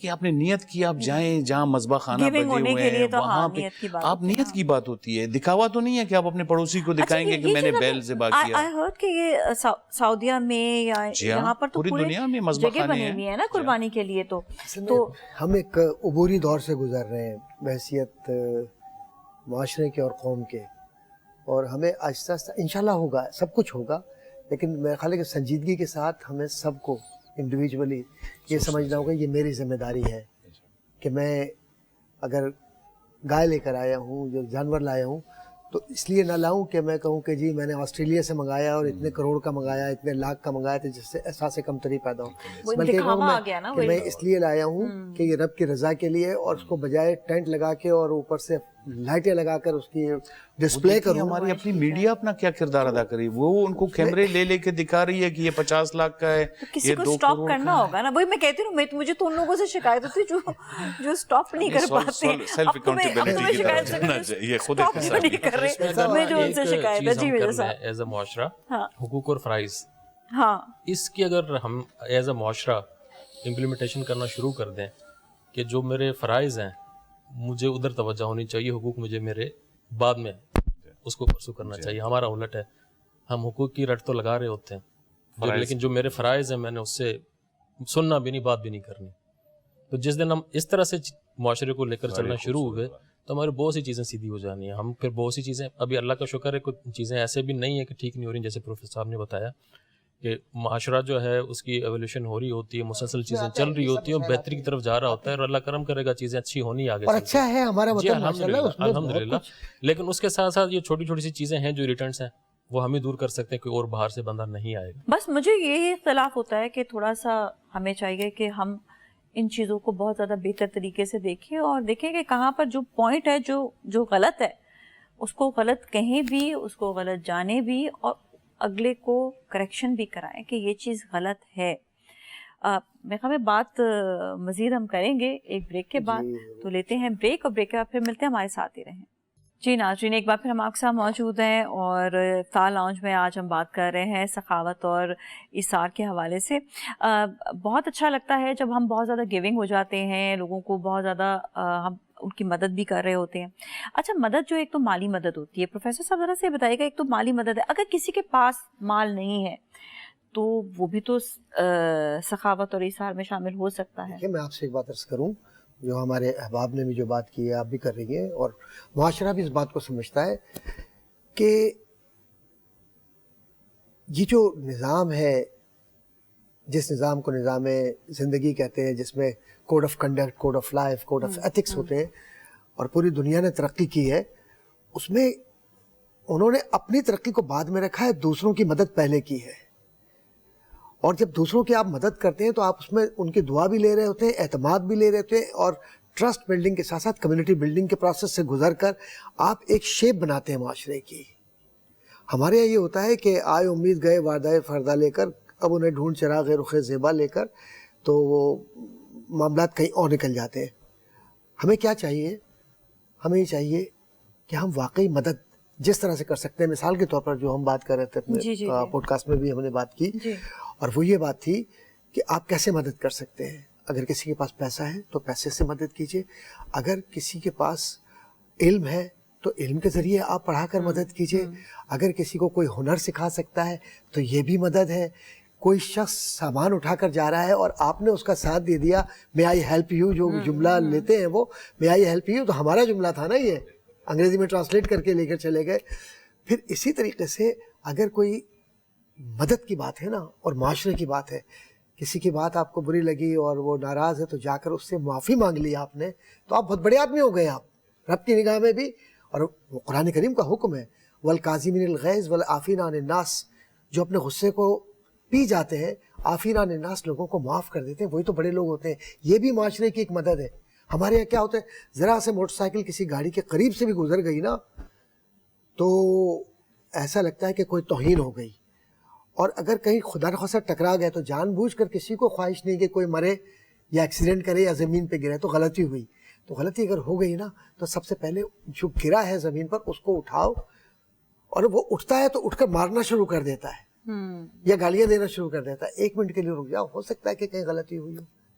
Speaker 4: کہ آپ نے نیت کی, آپ جائیں جہاں مذبح خانہ
Speaker 2: Giving
Speaker 4: بنے
Speaker 2: ہونے
Speaker 4: ہوئے
Speaker 2: کے لیے
Speaker 4: ہیں
Speaker 2: تو
Speaker 4: وہاں
Speaker 2: ہاں
Speaker 4: پہ
Speaker 2: نیت کی بات
Speaker 4: آپ
Speaker 2: ہوتی ہے.
Speaker 4: نیت کی بات ہوتی ہے, دکھاوا تو نہیں ہے کہ آپ اپنے پڑوسی کو دکھائیں گے کہ میں نے بیل ذبح کیا.
Speaker 2: I heard کہ یہ سعودیہ میں یا یہاں پر تو
Speaker 4: پوری
Speaker 2: پورے
Speaker 4: دنیا میں مذبح
Speaker 2: جگہ
Speaker 4: خانے
Speaker 2: بنی ہوئی ہے نا قربانی کے لیے. تو
Speaker 1: ہم ایک عبوری دور سے گزر رہے ہیں بحیثیت معاشرے کے اور قوم کے, اور ہمیں آہستہ آہستہ انشاءاللہ ہوگا, سب کچھ ہوگا, لیکن میرے خیال ہے کہ سنجیدگی کے ساتھ ہمیں سب کو انڈیویجولی یہ سمجھنا ہوگا یہ میری ذمہ داری ہے کہ میں اگر گائے لے کر آیا ہوں, جو جانور لایا ہوں, تو اس لیے نہ لاؤں کہ میں کہوں کہ جی میں نے آسٹریلیا سے منگایا اور اتنے کروڑ کا منگایا, اتنے لاکھ کا منگایا تھا, جس سے احساس کمتری پیدا ہو. بلکہ کہوں میں اس لیے لایا ہوں کہ یہ رب کی رضا کے لیے, اور اس کو بجائے ٹینٹ لگا کے اور اوپر سے لائٹیں لگا کر اس کی ڈسپلے کروں.
Speaker 4: ہماری اپنی میڈیا اپنا کیا کردار ادا کری, وہ ان کو کیمرے لے لے کے دکھا رہی ہے کہ یہ 50 لاکھ کا ہے,
Speaker 2: کسی کو سٹاپ کرنا ہوگا نا. وہی میں کہتی ہوں, مجھے تو ان لوگوں سے شکایت ہوتی ہے جو سٹاپ نہیں کر پاتے.
Speaker 4: سیلف اکاؤنٹیبلٹی کی طرف جانا چاہیے, خود احتساب
Speaker 2: نہیں کر رہے. میں جو ان سے شکایت ہے جی میرے ساتھ
Speaker 5: ایز اے معاشرہ حقوق اور فرائض,
Speaker 2: ہاں
Speaker 5: اس کی اگر ہم ایز اے معاشرہ امپلیمنٹیشن کرنا شروع کر دیں کہ جو میرے فرائض ہیں مجھے ادھر توجہ ہونی چاہیے, حقوق مجھے میرے بعد میں اس کو پرسو کرنا چاہیے. ہمارا الٹ ہے, ہم حقوق کی رٹ تو لگا رہے ہوتے ہیں لیکن جو میرے فرائض ہیں میں نے اس سے سننا بھی نہیں, بات بھی نہیں کرنی. تو جس دن ہم اس طرح سے معاشرے کو لے کر چلنا شروع ہوئے تو ہماری بہت سی چیزیں سیدھی ہو جانی ہیں. ہم پھر بہت سی چیزیں, ابھی اللہ کا شکر ہے کچھ چیزیں ایسے بھی نہیں ہیں کہ ٹھیک نہیں ہو رہی, جیسے پروفیسر صاحب نے بتایا کہ معاشرہ جو ہے اس کی ایولیوشن ہو رہی ہوتی ہے, مسلسل چیزیں چل رہی ہوتی ہیں اور بہتری کی طرف جا رہا ہوتا ہے, اور اللہ کرم کرے گا چیزیں اچھی ہونی آگے.
Speaker 1: اور اچھا ہے ہمارا وطن ماشاءاللہ,
Speaker 5: الحمدللہ. لیکن اس کے ساتھ ساتھ یہ چھوٹی چھوٹی سی چیزیں ہیں جو ریٹرنس ہیں وہ ہم ہی دور کر سکتے ہیں, کوئی اور باہر سے بندہ نہیں آئے گا.
Speaker 2: بس مجھے یہی اختلاف ہوتا ہے کہ تھوڑا سا ہمیں چاہیے کہ ہم ان چیزوں کو بہت زیادہ بہتر طریقے سے دیکھیں اور دیکھیں کہ کہاں پر جو پوائنٹ ہے جو غلط ہے اس کو غلط کہیں بھی, اس کو غلط جانے بھی, اور اگلے کو کریکشن بھی کرائیں کہ یہ چیز غلط ہے. میرے خیال میں بات مزید ہم کریں گے ایک بریک کے بعد, تو لیتے ہیں بریک, اور بریک کے بعد پھر ملتے ہیں, ہمارے ساتھ ہی رہیں. جی ناظرین, ایک بار پھر ہم آپ کے ساتھ موجود ہیں اور افطار لاؤنج میں آج ہم بات کر رہے ہیں سخاوت اور ایثار کے حوالے سے. بہت اچھا لگتا ہے جب ہم بہت زیادہ گیونگ ہو جاتے ہیں, لوگوں کو بہت زیادہ ہم ان کی مدد بھی کر رہے ہوتے ہیں. اچھا, مدد جو ایک تو مالی مدد ہوتی ہے, پروفیسر صاحب ذرا سے بتائیے گا, ایک تو مالی مدد ہے, اگر کسی کے پاس مال نہیں ہے تو وہ بھی تو سخاوت اور ایثار میں شامل ہو سکتا ہے.
Speaker 1: میں آپ سے ایک بات عرض کروں, جو ہمارے احباب نے بھی جو بات کی ہے آپ بھی کر رہی ہیں, اور معاشرہ بھی اس بات کو سمجھتا ہے کہ یہ جو نظام ہے, جس نظام کو نظام زندگی کہتے ہیں, جس میں code of conduct, code of life, code of ethics ہوتے ہیں, اور پوری دنیا نے ترقی کی ہے, اس میں انہوں نے اپنی ترقی کو بعد میں رکھا ہے, دوسروں کی مدد پہلے کی ہے. اور جب دوسروں کی آپ مدد کرتے ہیں تو آپ اس میں ان کی دعا بھی لے رہے ہوتے ہیں, اعتماد بھی لے رہے ہوتے ہیں, اور ٹرسٹ بلڈنگ کے ساتھ ساتھ کمیونٹی بلڈنگ کے پروسیس سے گزر کر آپ ایک شیپ بناتے ہیں معاشرے کی. ہمارے یہاں یہ ہوتا ہے کہ آئے امید گئے وعدہ فردہ لے کر, اب انہیں ڈھونڈ چراغ رخ زیبا لے کر, تو وہ معاملات کہیں اور نکل جاتے ہیں. ہمیں کیا چاہیے, ہمیں یہ چاہیے کہ ہم واقعی مدد جس طرح سے کر سکتے ہیں. مثال کے طور پر جو ہم بات کر رہے تھے اپنے پوڈ کاسٹ میں بھی ہم نے بات کی, اور وہ یہ بات تھی کہ آپ کیسے مدد کر سکتے ہیں. اگر کسی کے پاس پیسہ ہے تو پیسے سے مدد کیجئے, اگر کسی کے پاس علم ہے تو علم کے ذریعے آپ پڑھا کر مدد کیجئے, اگر کسی کو کوئی ہنر سکھا سکتا ہے تو یہ بھی مدد ہے. کوئی شخص سامان اٹھا کر جا رہا ہے اور آپ نے اس کا ساتھ دے دیا, may I help you جو جملہ لیتے ہیں وہ may I help you, تو ہمارا جملہ تھا نا, یہ انگریزی میں ٹرانسلیٹ کر کے لے کر چلے گئے. پھر اسی طریقے سے اگر کوئی مدد کی بات ہے نا, اور معاشرے کی بات ہے, کسی کی بات آپ کو بری لگی اور وہ ناراض ہے تو جا کر اس سے معافی مانگ لی آپ نے, تو آپ بہت بڑے آدمی ہو گئے آپ رب کی نگاہ میں بھی. اور قرآن کریم کا حکم ہے والکاظمین الغیظ والعافین عن الناس, جو اپنے غصے کو پی جاتے ہیں, عافین عن الناس, لوگوں کو معاف کر دیتے ہیں, وہی تو بڑے لوگ ہوتے ہیں. یہ بھی معاشرے کی ایک مدد ہے. ہمارے یہاں کیا ہوتا ہے, ذرا سے موٹر سائیکل کسی گاڑی کے قریب سے بھی گزر گئی نا تو ایسا لگتا ہے کہ کوئی توہین ہو گئی. اور اگر کہیں خدا نخواستہ ٹکرا گئے تو جان بوجھ کر کسی کو خواہش نہیں کہ کوئی مرے یا ایکسیڈنٹ کرے یا زمین پہ گرے, تو غلطی ہوئی. تو غلطی اگر ہو گئی نا تو سب سے پہلے جو گرا ہے زمین پر اس کو اٹھاؤ, اور وہ اٹھتا ہے تو اٹھ کر مارنا شروع کر دیتا ہے یا گالیاں دینا شروع کر دیتا ہے. 1 منٹ کے لیے رک جاؤ, ہو سکتا ہے کہ کہیں غلطی ہوئی ہو,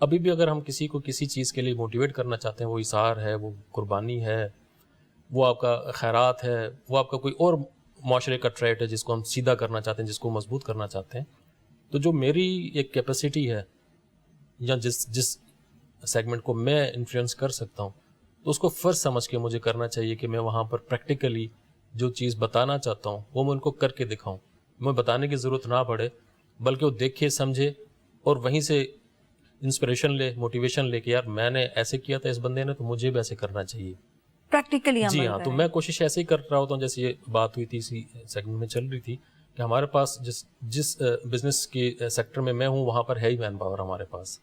Speaker 5: ابھی بھی اگر ہم کسی کو کسی چیز کے لیے موٹیویٹ کرنا چاہتے ہیں، وہ اثار ہے، وہ قربانی ہے، وہ آپ کا خیرات ہے، وہ آپ کا کوئی اور معاشرے کا ٹریٹ ہے جس کو ہم سیدھا کرنا چاہتے ہیں، جس کو مضبوط کرنا چاہتے ہیں، تو جو میری ایک کیپیسٹی ہے یا جس سیگمنٹ کو میں انفلوئنس کر سکتا ہوں، تو اس کو فرض سمجھ کے مجھے کرنا چاہیے کہ میں وہاں پر پریکٹیکلی جو چیز بتانا چاہتا ہوں وہ میں ان کو کر کے دکھاؤں. میں بتانے کی ضرورت نہ پڑے، بلکہ وہ دیکھے سمجھے اور وہیں سے انسپریشن لے، موٹیویشن لے کہ یار میں نے ایسے کیا تھا اس بندے نے، تو مجھے بھی ایسے کرنا چاہیے.
Speaker 2: پریکٹیکلی
Speaker 5: جی ہاں، تو میں کوشش ایسے ہی کر رہا ہوتا ہوں. جیسے یہ بات ہوئی تھی اسی سیگمنٹ میں چل رہی تھی کہ ہمارے پاس جس بزنس کے سیکٹر میں ہوں وہاں پر ہے ہی مین پاور ہمارے پاس،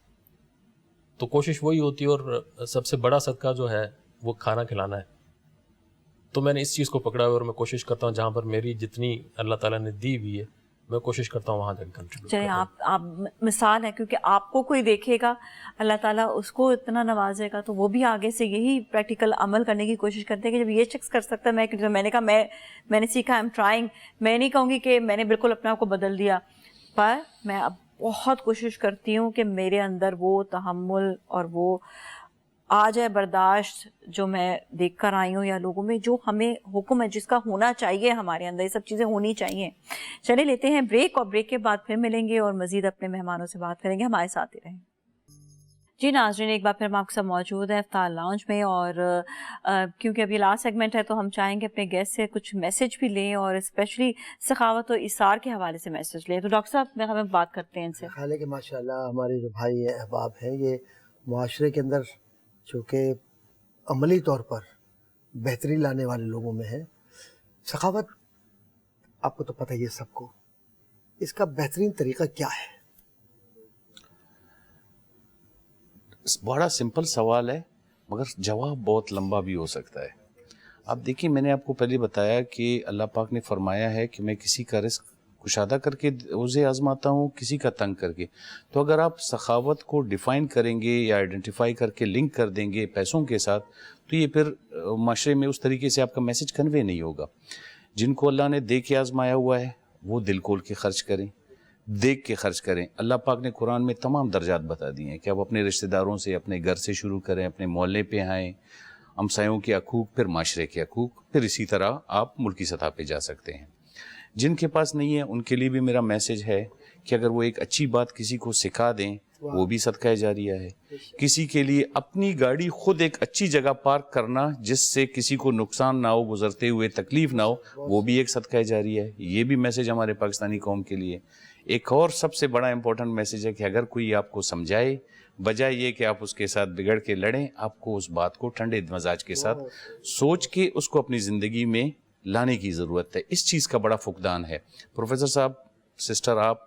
Speaker 5: تو کوشش وہی ہوتی ہے. اور سب سے بڑا صدقہ جو ہے وہ کھانا کھلانا ہے. تو میں نے اس چیز کو پکڑا ہوا اور میں کوشش کرتا ہوں جہاں پر میری جتنی اللہ تعالیٰ نے دی ہوئی ہے میں کوشش کرتا ہوں وہاں تک کنٹریبیوٹ
Speaker 2: چلیں آپ مثال ہے، کیونکہ آپ کو کوئی دیکھے گا اللہ تعالیٰ اس کو اتنا نوازے گا تو وہ بھی آگے سے یہی پریکٹیکل عمل کرنے کی کوشش کرتے ہیں کہ جب یہ شخص کر سکتا ہے. میں نے کہا میں نے سیکھا، آئی ایم ٹرائنگ. میں نہیں کہوں گی کہ میں نے بالکل اپنے آپ کو بدل دیا، پر میں اب بہت کوشش کرتی ہوں کہ میرے اندر وہ تحمل اور وہ آ جائے برداشت جو میں دیکھ کر آئی ہوں، یا لوگوں میں جو ہمیں حکم ہے جس کا ہونا چاہیے ہمارے اندر، یہ سب چیزیں ہونی چاہیے. چلے لیتے ہیں بریک، اور بریک کے بعد پھر ملیں گے اور مزید اپنے مہمانوں سے بات کریں گے. ہمارے ساتھ ہی رہیں. جی ناظرین، ایک بار پھر ہم آپ کے ساتھ موجود ہیں افطار لاؤنج میں، اور کیونکہ ابھی لاسٹ سیگمنٹ ہے تو ہم چاہیں گے اپنے گیسٹ سے کچھ میسج بھی لیں، اور اسپیشلی سخاوت و اثار کے حوالے سے میسج لیں. تو ڈاکٹر صاحب ہمیں بات کرتے ہیں ان سے.
Speaker 1: خیال ہے کہ ماشاءاللہ ہمارے جو بھائی ہیں، احباب ہیں، یہ معاشرے کے اندر چونکہ عملی طور پر بہتری لانے والے لوگوں میں ہے. سخاوت آپ کو تو پتہ ہی ہے سب کو، اس کا بہترین طریقہ کیا ہے؟
Speaker 4: بڑا سمپل سوال ہے مگر جواب بہت لمبا بھی ہو سکتا ہے. آپ دیکھیں، میں نے آپ کو پہلے بتایا کہ اللہ پاک نے فرمایا ہے کہ میں کسی کا رزق کشادہ کر کے اسے آزماتا ہوں، کسی کا تنگ کر کے. تو اگر آپ سخاوت کو ڈیفائن کریں گے یا آئیڈینٹیفائی کر کے لنک کر دیں گے پیسوں کے ساتھ، تو یہ پھر معاشرے میں اس طریقے سے آپ کا میسج کنوے نہیں ہوگا. جن کو اللہ نے دے کے آزمایا ہوا ہے وہ دل کھول کے خرچ کریں، دیکھ کے خرچ کریں. اللہ پاک نے قرآن میں تمام درجات بتا دیے ہیں کہ آپ اپنے رشتہ داروں سے، اپنے گھر سے شروع کریں، اپنے محلے پہ آئیں، ہمسایوں کے حقوق، پھر معاشرے کے حقوق، پھر اسی طرح آپ ملکی سطح پہ جا سکتے ہیں. جن کے پاس نہیں ہے ان کے لیے بھی میرا میسج ہے کہ اگر وہ ایک اچھی بات کسی کو سکھا دیں وہ بھی صدقہ جاریہ ہے. کسی کے لیے اپنی گاڑی خود ایک اچھی جگہ پارک کرنا جس سے کسی کو نقصان نہ ہو، گزرتے ہوئے تکلیف نہ ہو، وہ بھی ایک صدقہ جاریہ ہے. یہ بھی میسج ہمارے پاکستانی قوم کے لیے. ایک اور سب سے بڑا امپورٹنٹ میسج ہے کہ اگر کوئی آپ کو سمجھائے، بجائے یہ کہ آپ اس کے ساتھ بگڑ کے لڑیں، آپ کو اس بات کو ٹھنڈے مزاج کے ساتھ سوچ کے اس کو اپنی زندگی میں لانے کی ضرورت ہے. اس چیز کا بڑا فقدان ہے. پروفیسر صاحب، سسٹر، آپ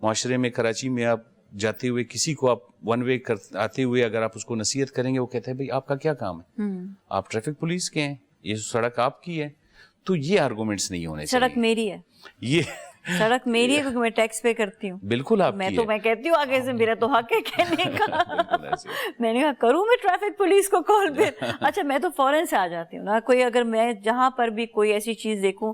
Speaker 4: معاشرے میں کراچی میں آپ جاتے ہوئے کسی کو آپ ون وے آتے ہوئے اگر آپ اس کو نصیحت کریں گے، وہ کہتے ہیں بھئی آپ کا کیا کام ہے، آپ ٹریفک پولیس کے ہیں، یہ سڑک آپ کی ہے. تو یہ آرگومنٹس نہیں ہونے چاہیے.
Speaker 2: سڑک میری ہے،
Speaker 4: یہ
Speaker 2: سڑک میری ہے کیونکہ میں ٹیکس پے کرتی ہوں.
Speaker 4: بالکل آپ
Speaker 2: میں
Speaker 4: کی
Speaker 2: تو
Speaker 4: ہے.
Speaker 2: میں کہتی ہوں آگے سے میرا تو حق ہے کہنے کا.
Speaker 4: بالکل ایسے.
Speaker 2: میں نے کہا کروں میں ٹریفک پولیس کو کال پھر؟ اچھا، میں تو فوراً سے آ جاتی ہوں نا. کوئی اگر میں جہاں پر بھی کوئی ایسی چیز دیکھوں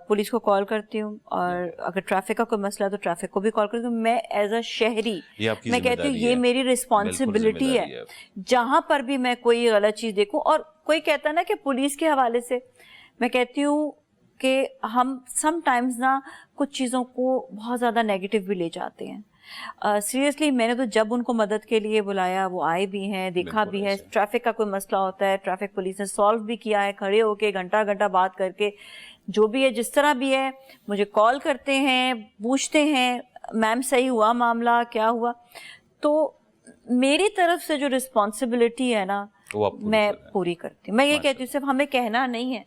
Speaker 2: پولیس کو کال کرتی ہوں، اور اگر ٹریفک کا کوئی مسئلہ ہے تو ٹریفک کو بھی کال کرتی ہوں. میں ایز اے شہری میں کہتی ہوں یہ میری رسپانسبلٹی ہے. جہاں پر بھی میں کوئی غلط چیز دیکھوں، اور کوئی کہتا ہے نا کہ پولیس کے حوالے سے، میں کہتی ہوں کہ ہم سم ٹائمز نا کچھ چیزوں کو بہت زیادہ نیگیٹو بھی لے جاتے ہیں. سیریسلی میں نے تو جب ان کو مدد کے لیے بلایا وہ آئے بھی ہیں، دیکھا بھی ہے. ٹریفک کا کوئی مسئلہ ہوتا ہے ٹریفک پولیس نے سالو بھی کیا ہے، کھڑے ہو کے گھنٹہ گھنٹہ بات کر کے. جو بھی ہے جس طرح بھی ہے مجھے کال کرتے ہیں، پوچھتے ہیں میم صحیح ہوا معاملہ، کیا ہوا. تو میری طرف سے جو رسپانسبلٹی ہے نا میں پوری کرتی ہوں. میں یہ کہتی ہوں صرف ہمیں کہنا نہیں ہے،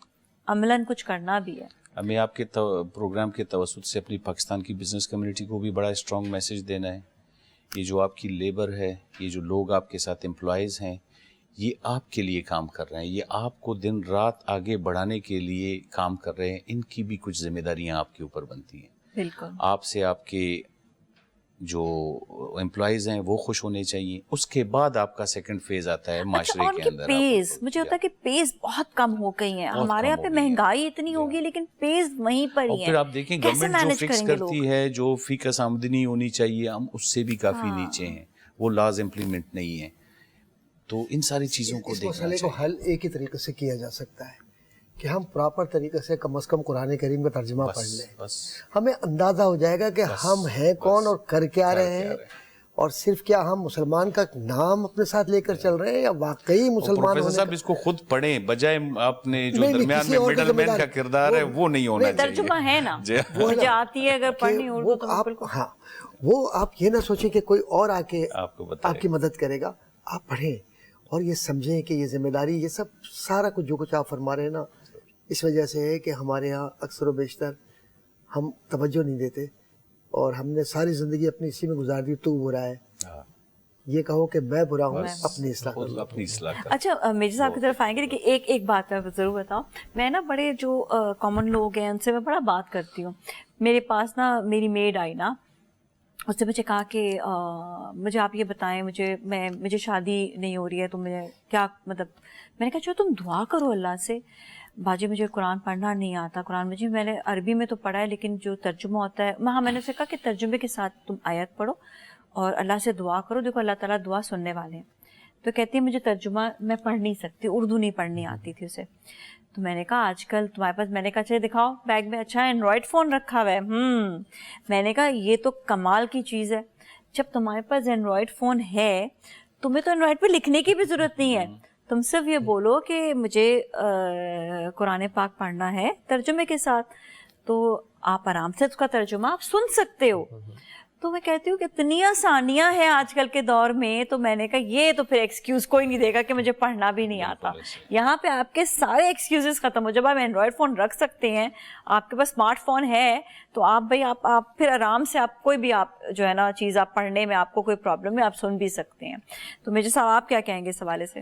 Speaker 2: عملاً کچھ کرنا بھی ہے.
Speaker 4: ہمیں آپ کے پروگرام کے توسط سے اپنی پاکستان کی بزنس کمیونٹی کو بھی بڑا اسٹرانگ میسج دینا ہے. یہ جو آپ کی لیبر ہے، یہ جو لوگ آپ کے ساتھ امپلائیز ہیں، یہ آپ کے لیے کام کر رہے ہیں، یہ آپ کو دن رات آگے بڑھانے کے لیے کام کر رہے ہیں. ان کی بھی کچھ ذمہ داریاں آپ کے اوپر بنتی ہیں.
Speaker 2: بالکل.
Speaker 4: آپ سے آپ کے جو امپلائیز ہیں وہ خوش ہونے چاہیے. اس کے بعد آپ کا سیکنڈ فیز آتا ہے معاشرے کے اندر.
Speaker 2: پیز مجھے ہوتا ہے کہ پیز بہت کم ہو گئی ہیں ہمارے یہاں پہ. مہنگائی اتنی ہوگی لیکن پیز وہیں پر ہی ہیں.
Speaker 4: پھر آپ دیکھیں گورنمنٹ جو فکس کرتی ہے جو فی کس آمدنی ہونی چاہیے، ہم اس سے بھی کافی نیچے ہیں. وہ لاز امپلیمنٹ نہیں ہیں. تو ان ساری چیزوں کو
Speaker 1: اس
Speaker 4: دیکھنا
Speaker 1: مسئلے کو
Speaker 4: چاہیے.
Speaker 1: حل ایک ہی طریقے سے کیا جا سکتا ہے کہ ہم پراپر طریقے سے کم از کم قرآن کریم کا ترجمہ پڑھ لیں.
Speaker 4: بس
Speaker 1: ہمیں اندازہ ہو جائے گا کہ ہم ہیں کون اور کر کیا رہے ہیں, اور صرف کیا ہم مسلمان کا نام اپنے ساتھ لے کر چل رہے ہیں یا واقعی مسلمان
Speaker 4: پروفیسر
Speaker 1: ہونے
Speaker 4: صاحب
Speaker 1: کا.
Speaker 4: اس کو خود پڑھیں, بجائے آپ نے جو
Speaker 1: نہیں،
Speaker 4: درمیان
Speaker 1: کسی
Speaker 4: میں
Speaker 1: اور کی
Speaker 4: مڈل
Speaker 1: ذمہ
Speaker 4: مین
Speaker 1: داری-
Speaker 4: کا کردار ہے وہ نہیں ہونا چاہیے.
Speaker 2: ترجمہ ہے نا,
Speaker 4: جی.
Speaker 2: مجھے آتی ہے اگر
Speaker 1: کہ
Speaker 2: پڑھنی
Speaker 1: وہ
Speaker 2: اردو تو میں
Speaker 1: آپ
Speaker 2: بالکل.
Speaker 1: ہاں وہ آپ یہ نہ سوچیں کہ کوئی اور آ کے
Speaker 4: آپ کو بتائے
Speaker 1: آپ کی مدد کرے گا. آپ پڑھیں اور یہ سمجھیں کہ یہ ذمہ داری, یہ سب سارا کچھ جو کچھ آپ فرما رہے ہیں نا, اس وجہ سے ہے کہ ہمارے ہاں اکثر و بیشتر ہم توجہ نہیں دیتے اور ہم نے ساری زندگی اپنی اسی میں گزار دی. تو برا ہے,
Speaker 4: ہاں.
Speaker 1: یہ کہو کہ میں برا ہوں, اپنی اصلاح
Speaker 4: خود
Speaker 1: کروں.
Speaker 4: اپنی اصلاح کر.
Speaker 2: اچھا میرے صاحب کی طرف آئیں گے, لیکن ایک بات میں ضرور بتاؤں. میں نا بڑے جو کامن لوگ ہیں ان سے میں بڑا بات کرتی ہوں. میرے پاس نا میری میڈ آئی نا, اس سے مجھے کہا کہ مجھے آپ یہ بتائیں, مجھے شادی نہیں ہو رہی ہے تو مجھے کیا مطلب. میں نے کہا چلو تم دعا کرو اللہ سے. باجی مجھے قرآن پڑھنا نہیں آتا, قرآن مجھے میں نے عربی میں تو پڑھا ہے لیکن جو ترجمہ ہوتا ہے وہاں میں نے اسے کہا کہ ترجمے کے ساتھ تم آیت پڑھو اور اللہ سے دعا کرو, دیکھو اللہ تعالیٰ دعا سننے والے ہیں. تو کہتی ہے مجھے ترجمہ میں پڑھ نہیں سکتی, اردو نہیں پڑھنی آتی تھی اسے. تو میں نے کہا آج کل تمہارے پاس, میں نے کہا چلے دکھاؤ بیگ میں, اچھا اینڈرائڈ فون رکھا ہوا ہے. میں نے کہا یہ تو کمال کی چیز ہے. جب تمہارے پاس اینڈرائڈ فون ہے تمہیں تو اینڈرائڈ پہ لکھنے کی بھی ضرورت نہیں ہے, تم صرف یہ بولو کہ مجھے قرآن پاک پڑھنا ہے ترجمے کے ساتھ, تو آپ آرام سے اس کا ترجمہ آپ سن سکتے ہو. تو میں کہتی ہوں کہ اتنی آسانیاں ہیں آج کل کے دور میں. تو میں نے کہا یہ تو پھر ایکسکیوز کوئی نہیں دے گا کہ مجھے پڑھنا بھی نہیں آتا. یہاں پہ آپ کے سارے ایکسکیوزز ختم ہو. جب آپ اینڈرائڈ فون رکھ سکتے ہیں, آپ کے پاس اسمارٹ فون ہے, تو آپ بھائی آپ پھر آرام سے آپ کوئی بھی آپ جو ہے نا چیز آپ پڑھنے میں آپ کو کوئی پرابلم ہے, آپ سن بھی سکتے ہیں. تو میرے صاحب آپ کیا کہیں گے اس حوالے سے؟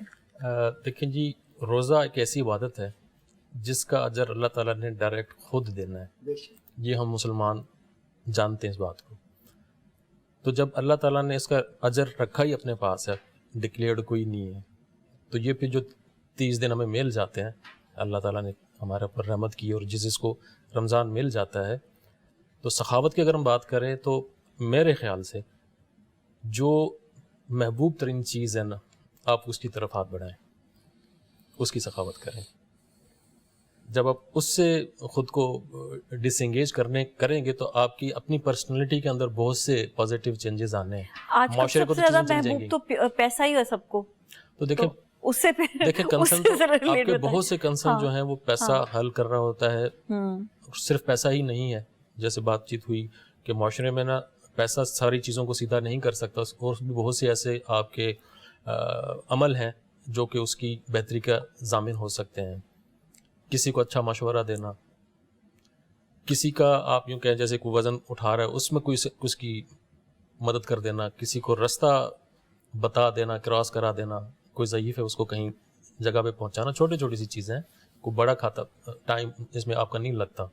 Speaker 5: دیکھیں جی, روزہ ایک ایسی عبادت ہے جس کا اجر اللہ تعالیٰ نے ڈائریکٹ خود دینا ہے. یہ ہم مسلمان جانتے ہیں اس بات کو. تو جب اللہ تعالیٰ نے اس کا اجر رکھا ہی اپنے پاس ہے, ڈکلیئرڈ کوئی نہیں ہے, تو یہ پھر جو 30 دن ہمیں مل جاتے ہیں, اللہ تعالیٰ نے ہمارے اوپر رحمت کی, اور جس کو رمضان مل جاتا ہے, تو سخاوت کی اگر ہم بات کریں تو میرے خیال سے جو محبوب ترین چیز ہے نا, آپ اس کی طرف ہاتھ بڑھائیں, اس کی سخاوت کریں. جب آپ اس سے خود کو ڈس انگیج کریں گے تو آپ کی اپنی پرسنالٹی کے اندر بہت سے پازیٹیو چینجز آنے ہیں.
Speaker 2: آج کل سب سے زیادہ محبوب تو پیسہ ہی ہے سب کو.
Speaker 5: تو دیکھیں
Speaker 2: اس سے
Speaker 5: دیکھیں کنسرن تو آپ کے بہت سے کنسرن جو ہیں وہ پیسہ حل کر رہا ہوتا ہے. صرف پیسہ ہی نہیں ہے, جیسے بات چیت ہوئی کہ معاشرے میں نا پیسہ ساری چیزوں کو سیدھا نہیں کر سکتا, اور بھی بہت سے ایسے آپ کے عمل ہیں جو کہ اس کی بہتری کا ضامن ہو سکتے ہیں. کسی کو اچھا مشورہ دینا, کسی کا آپ یوں کہیں جیسے کوئی وزن اٹھا رہا ہے اس میں کوئی اس کی مدد کر دینا, کسی کو رستہ بتا دینا, کراس کرا دینا, کوئی ضعیف ہے اس کو کہیں جگہ پہ پہنچانا. چھوٹی سی چیزیں ہیں, کوئی بڑا کھاتا ٹائم اس میں آپ کا نہیں لگتا.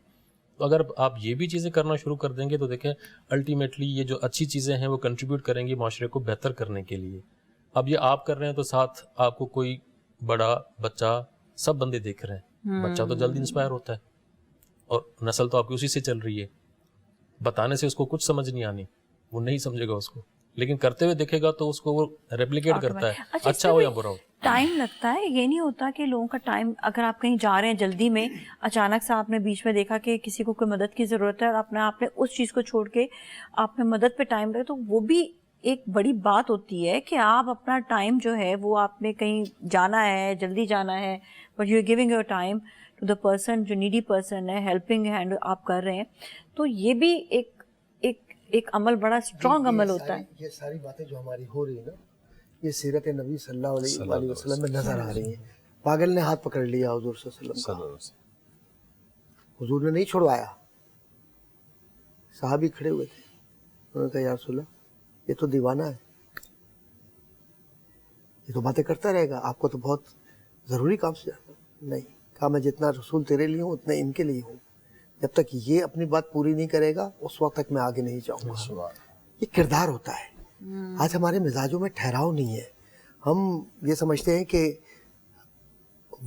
Speaker 5: تو اگر آپ یہ بھی چیزیں کرنا شروع کر دیں گے تو دیکھیں الٹیمیٹلی یہ جو اچھی چیزیں ہیں وہ کنٹریبیوٹ کریں گی معاشرے کو بہتر کرنے کے لیے. اب یہ آپ کر رہے ہیں تو ساتھ آپ کو کوئی بڑا بچہ سب بندے دیکھ رہے ہیں. بچہ تو جلدی انسپائر ہوتا ہے, اور نسل تو آپ کی اسی سے چل رہی ہے. بتانے سے اس کو کچھ سمجھ نہیں آنی, وہ نہیں سمجھے گا اس کو, لیکن کرتے ہوئے دیکھے گا تو اس کو وہ ریپلیکیٹ کرتا ہے, اچھا ہو یا برا ہو.
Speaker 2: ٹائم لگتا ہے, یہ نہیں ہوتا کہ لوگوں کا ٹائم, اگر آپ کہیں جا رہے ہیں جلدی میں, اچانک سے آپ نے بیچ میں دیکھا کہ کسی کو کوئی مدد کی ضرورت ہے اور آپ نے اس چیز کو چھوڑ کے آپ نے مدد پہ ٹائم لگا, تو وہ بھی ایک بڑی بات ہوتی ہے کہ آپ اپنا ٹائم جو ہے وہ آپ نے کہیں جانا ہے, جلدی جانا ہے, but you are giving your time to the person جو نیڈی پرسن ہے, ہیلپنگ ہینڈ آپ کر رہے ہیں. تو یہ بھی ایک عمل بڑا اسٹرانگ عمل ہوتا ہے.
Speaker 1: یہ ساری باتیں جو ہماری ہو رہی ہیں نا, یہ سیرت نبی صلی اللہ علیہ وسلم میں نظر آ رہی ہیں. پاگل نے ہاتھ پکڑ لیا حضور صلی اللہ علیہ وسلم کا, حضور نے نہیں چھڑوایا, صحابی کھڑے ہوئے تھے, انہوں نے کہا یا رسول اللہ یہ تو دیوانہ ہے, یہ تو باتیں کرتا رہے گا, آپ کو تو بہت ضروری کام سے جانا. نہیں, کہا میں جتنا رسول تیرے لیے ہوں اتنا ان کے لیے ہوں, جب تک یہ اپنی بات پوری نہیں کرے گا اس وقت تک میں آگے نہیں جاؤں گا. یہ کردار ہوتا ہے. آج ہمارے مزاجوں میں ٹھہراؤ نہیں ہے. ہم یہ سمجھتے ہیں کہ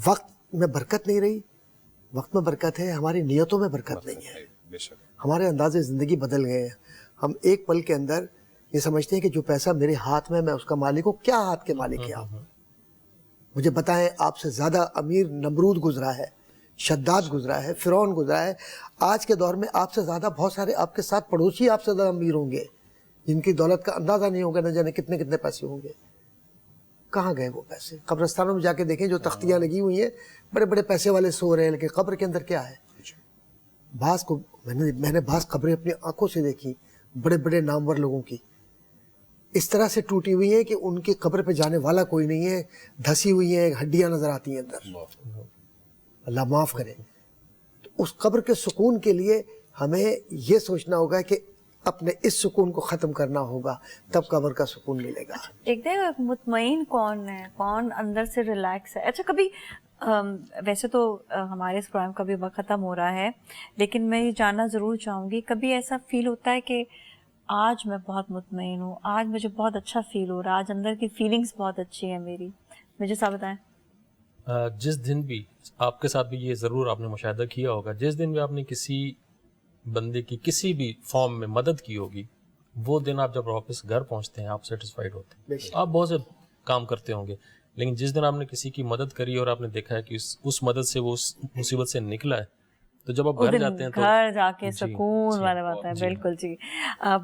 Speaker 1: وقت میں برکت نہیں رہی, وقت میں برکت ہے, ہماری نیتوں میں برکت نہیں ہے. ہمارے انداز زندگی بدل گئے ہیں. ہم ایک پل کے اندر یہ سمجھتے ہیں کہ جو پیسہ میرے ہاتھ میں اس کا مالک ہوں. کیا ہاتھ کے مالک ہیں آپ؟ مجھے بتائیں, آپ سے زیادہ امیر نمرود گزرا ہے, شداد گزرا ہے, فرعون گزرا ہے. آج کے دور میں آپ سے زیادہ بہت سارے آپ کے ساتھ پڑوسی آپ سے زیادہ امیر ہوں گے, جن کی دولت کا اندازہ نہیں ہوگا, نہ جانے کتنے کتنے پیسے ہوں گے. کہاں گئے وہ پیسے؟ قبرستانوں میں جا کے دیکھیں, جو تختیاں لگی ہوئی ہیں, بڑے بڑے پیسے والے سو رہے ہیں, لیکن قبر کے اندر کیا ہے؟ بعض کو میں نے بعض قبریں اپنی آنکھوں سے دیکھی, بڑے بڑے نامور لوگوں کی, اس طرح سے ٹوٹی ہوئی ہیں کہ ان کی قبر پہ جانے والا کوئی نہیں ہے, دھسی ہوئی ہیں, ہڈیاں نظر آتی ہیں اندر. اللہ معاف کرے. تو اس قبر کے سکون کے لیے ہمیں یہ سوچنا ہوگا کہ اپنے اس سکون کو ختم کرنا ہوگا, تب قبر کا سکون ملے گا.
Speaker 2: ایک دن مطمئن کون ہے, کون اندر سے ریلیکس ہے؟ اچھا کبھی ویسے تو ہمارے اس پروگرام کا بھی وقت ختم ہو رہا ہے, لیکن میں یہ جاننا ضرور چاہوں گی, کبھی ایسا فیل ہوتا ہے کہ آج میں بہت مطمئن ہوں, آج مجھے بہت اچھا فیل ہو رہا ہے, آج اندر کی فیلنگز بہت اچھی ہیں میری؟ مجھے صاحب بتائیں.
Speaker 5: جس دن بھی آپ کے ساتھ بھی یہ ضرور آپ نے مشاہدہ کیا ہوگا, جس دن بھی آپ نے کسی بندے کی کسی بھی فارم میں مدد کی ہوگی, وہ دن آپ جب واپس گھر پہنچتے ہیں آپ سیٹسفائیڈ ہوتے ہیں. آپ بہت سے کام کرتے ہوں گے, لیکن جس دن آپ نے کسی کی مدد کری اور آپ نے دیکھا ہے کہ اس مدد سے وہ اس مصیبت سے نکلا ہے, تو جب آپ گھر جاتے ہیں تو
Speaker 2: گھر جا کے سکون والا بات ہے. بالکل جی.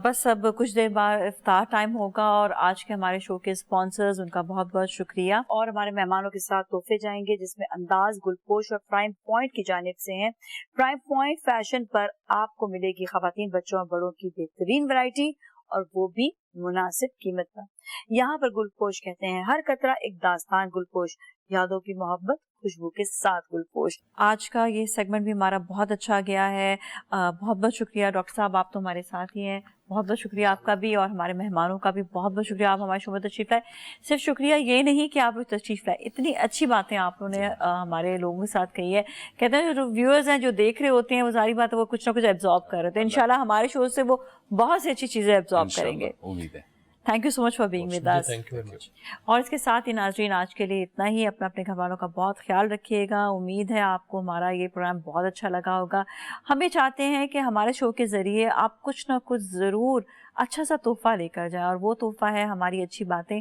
Speaker 2: بس اب کچھ دیر بعد افطار ٹائم ہوگا, اور آج کے ہمارے شو کے اسپانسرز, ان کا بہت بہت شکریہ. اور ہمارے مہمانوں کے ساتھ تحفے جائیں گے, جس میں انداز, گلپوش اور پرائم پوائنٹ کی جانب سے ہیں. پرائم پوائنٹ فیشن پر آپ کو ملے گی خواتین, بچوں اور بڑوں کی بہترین ورائٹی, اور وہ بھی مناسب قیمت پر. یہاں پر گلپوش کہتے ہیں ہر قطرہ ایک داستان, گلپوش یادوں کی محبت خوشبو کے ساتھ گلپوش. آج کا یہ سیگمنٹ بھی ہمارا بہت اچھا گیا ہے. بہت بہت شکریہ ڈاکٹر صاحب, آپ تو ہمارے ساتھ ہی ہیں. بہت بہت شکریہ آپ کا بھی, اور ہمارے مہمانوں کا بھی بہت بہت شکریہ, آپ ہمارے شو میں تشریف لائے. صرف شکریہ یہ نہیں کہ آپ تشریف لائے, اتنی اچھی باتیں آپ نے ہمارے لوگوں کے ساتھ کہی ہے. کہتے ہیں جو ویورز ہیں, جو دیکھ رہے ہوتے ہیں, وہ ظاہری بات ہے وہ کچھ نہ کچھ ایبزارب کر رہے تھے. انشاءاللہ ہمارے شو سے وہ بہت سی اچھی چیزیں ایبزارب کریں گے.
Speaker 4: امید ہے.
Speaker 2: Thank you so much for being with us.
Speaker 5: Thank you very much.
Speaker 2: اور اس کے ساتھ ہی ناظرین, آج کے لیے اتنا ہی. اپنے گھر والوں کا بہت خیال رکھیے گا. امید ہے آپ کو ہمارا یہ پروگرام بہت اچھا لگا ہوگا. ہمیں چاہتے ہیں کہ ہمارے شو کے ذریعے آپ کچھ نہ کچھ ضرور اچھا سا تحفہ لے کر جائیں, اور وہ تحفہ ہے ہماری اچھی باتیں.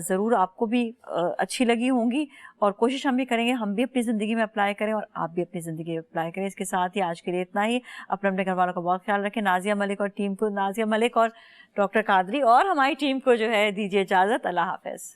Speaker 2: ضرور آپ کو بھی اچھی لگی ہوں گی, اور کوشش ہم بھی کریں گے ہم بھی اپنی زندگی میں اپلائی کریں, اور آپ بھی اپنی زندگی میں اپلائی کریں. اس کے ساتھ ہی آج کے لیے اتنا ہی. اپنے گھر والوں کا بہت خیال رکھیں. نازیہ ملک اور ٹیم کو, نازیہ ملک اور ڈاکٹر قادری اور ہماری ٹیم کو جو ہے دیجیے اجازت. اللہ حافظ.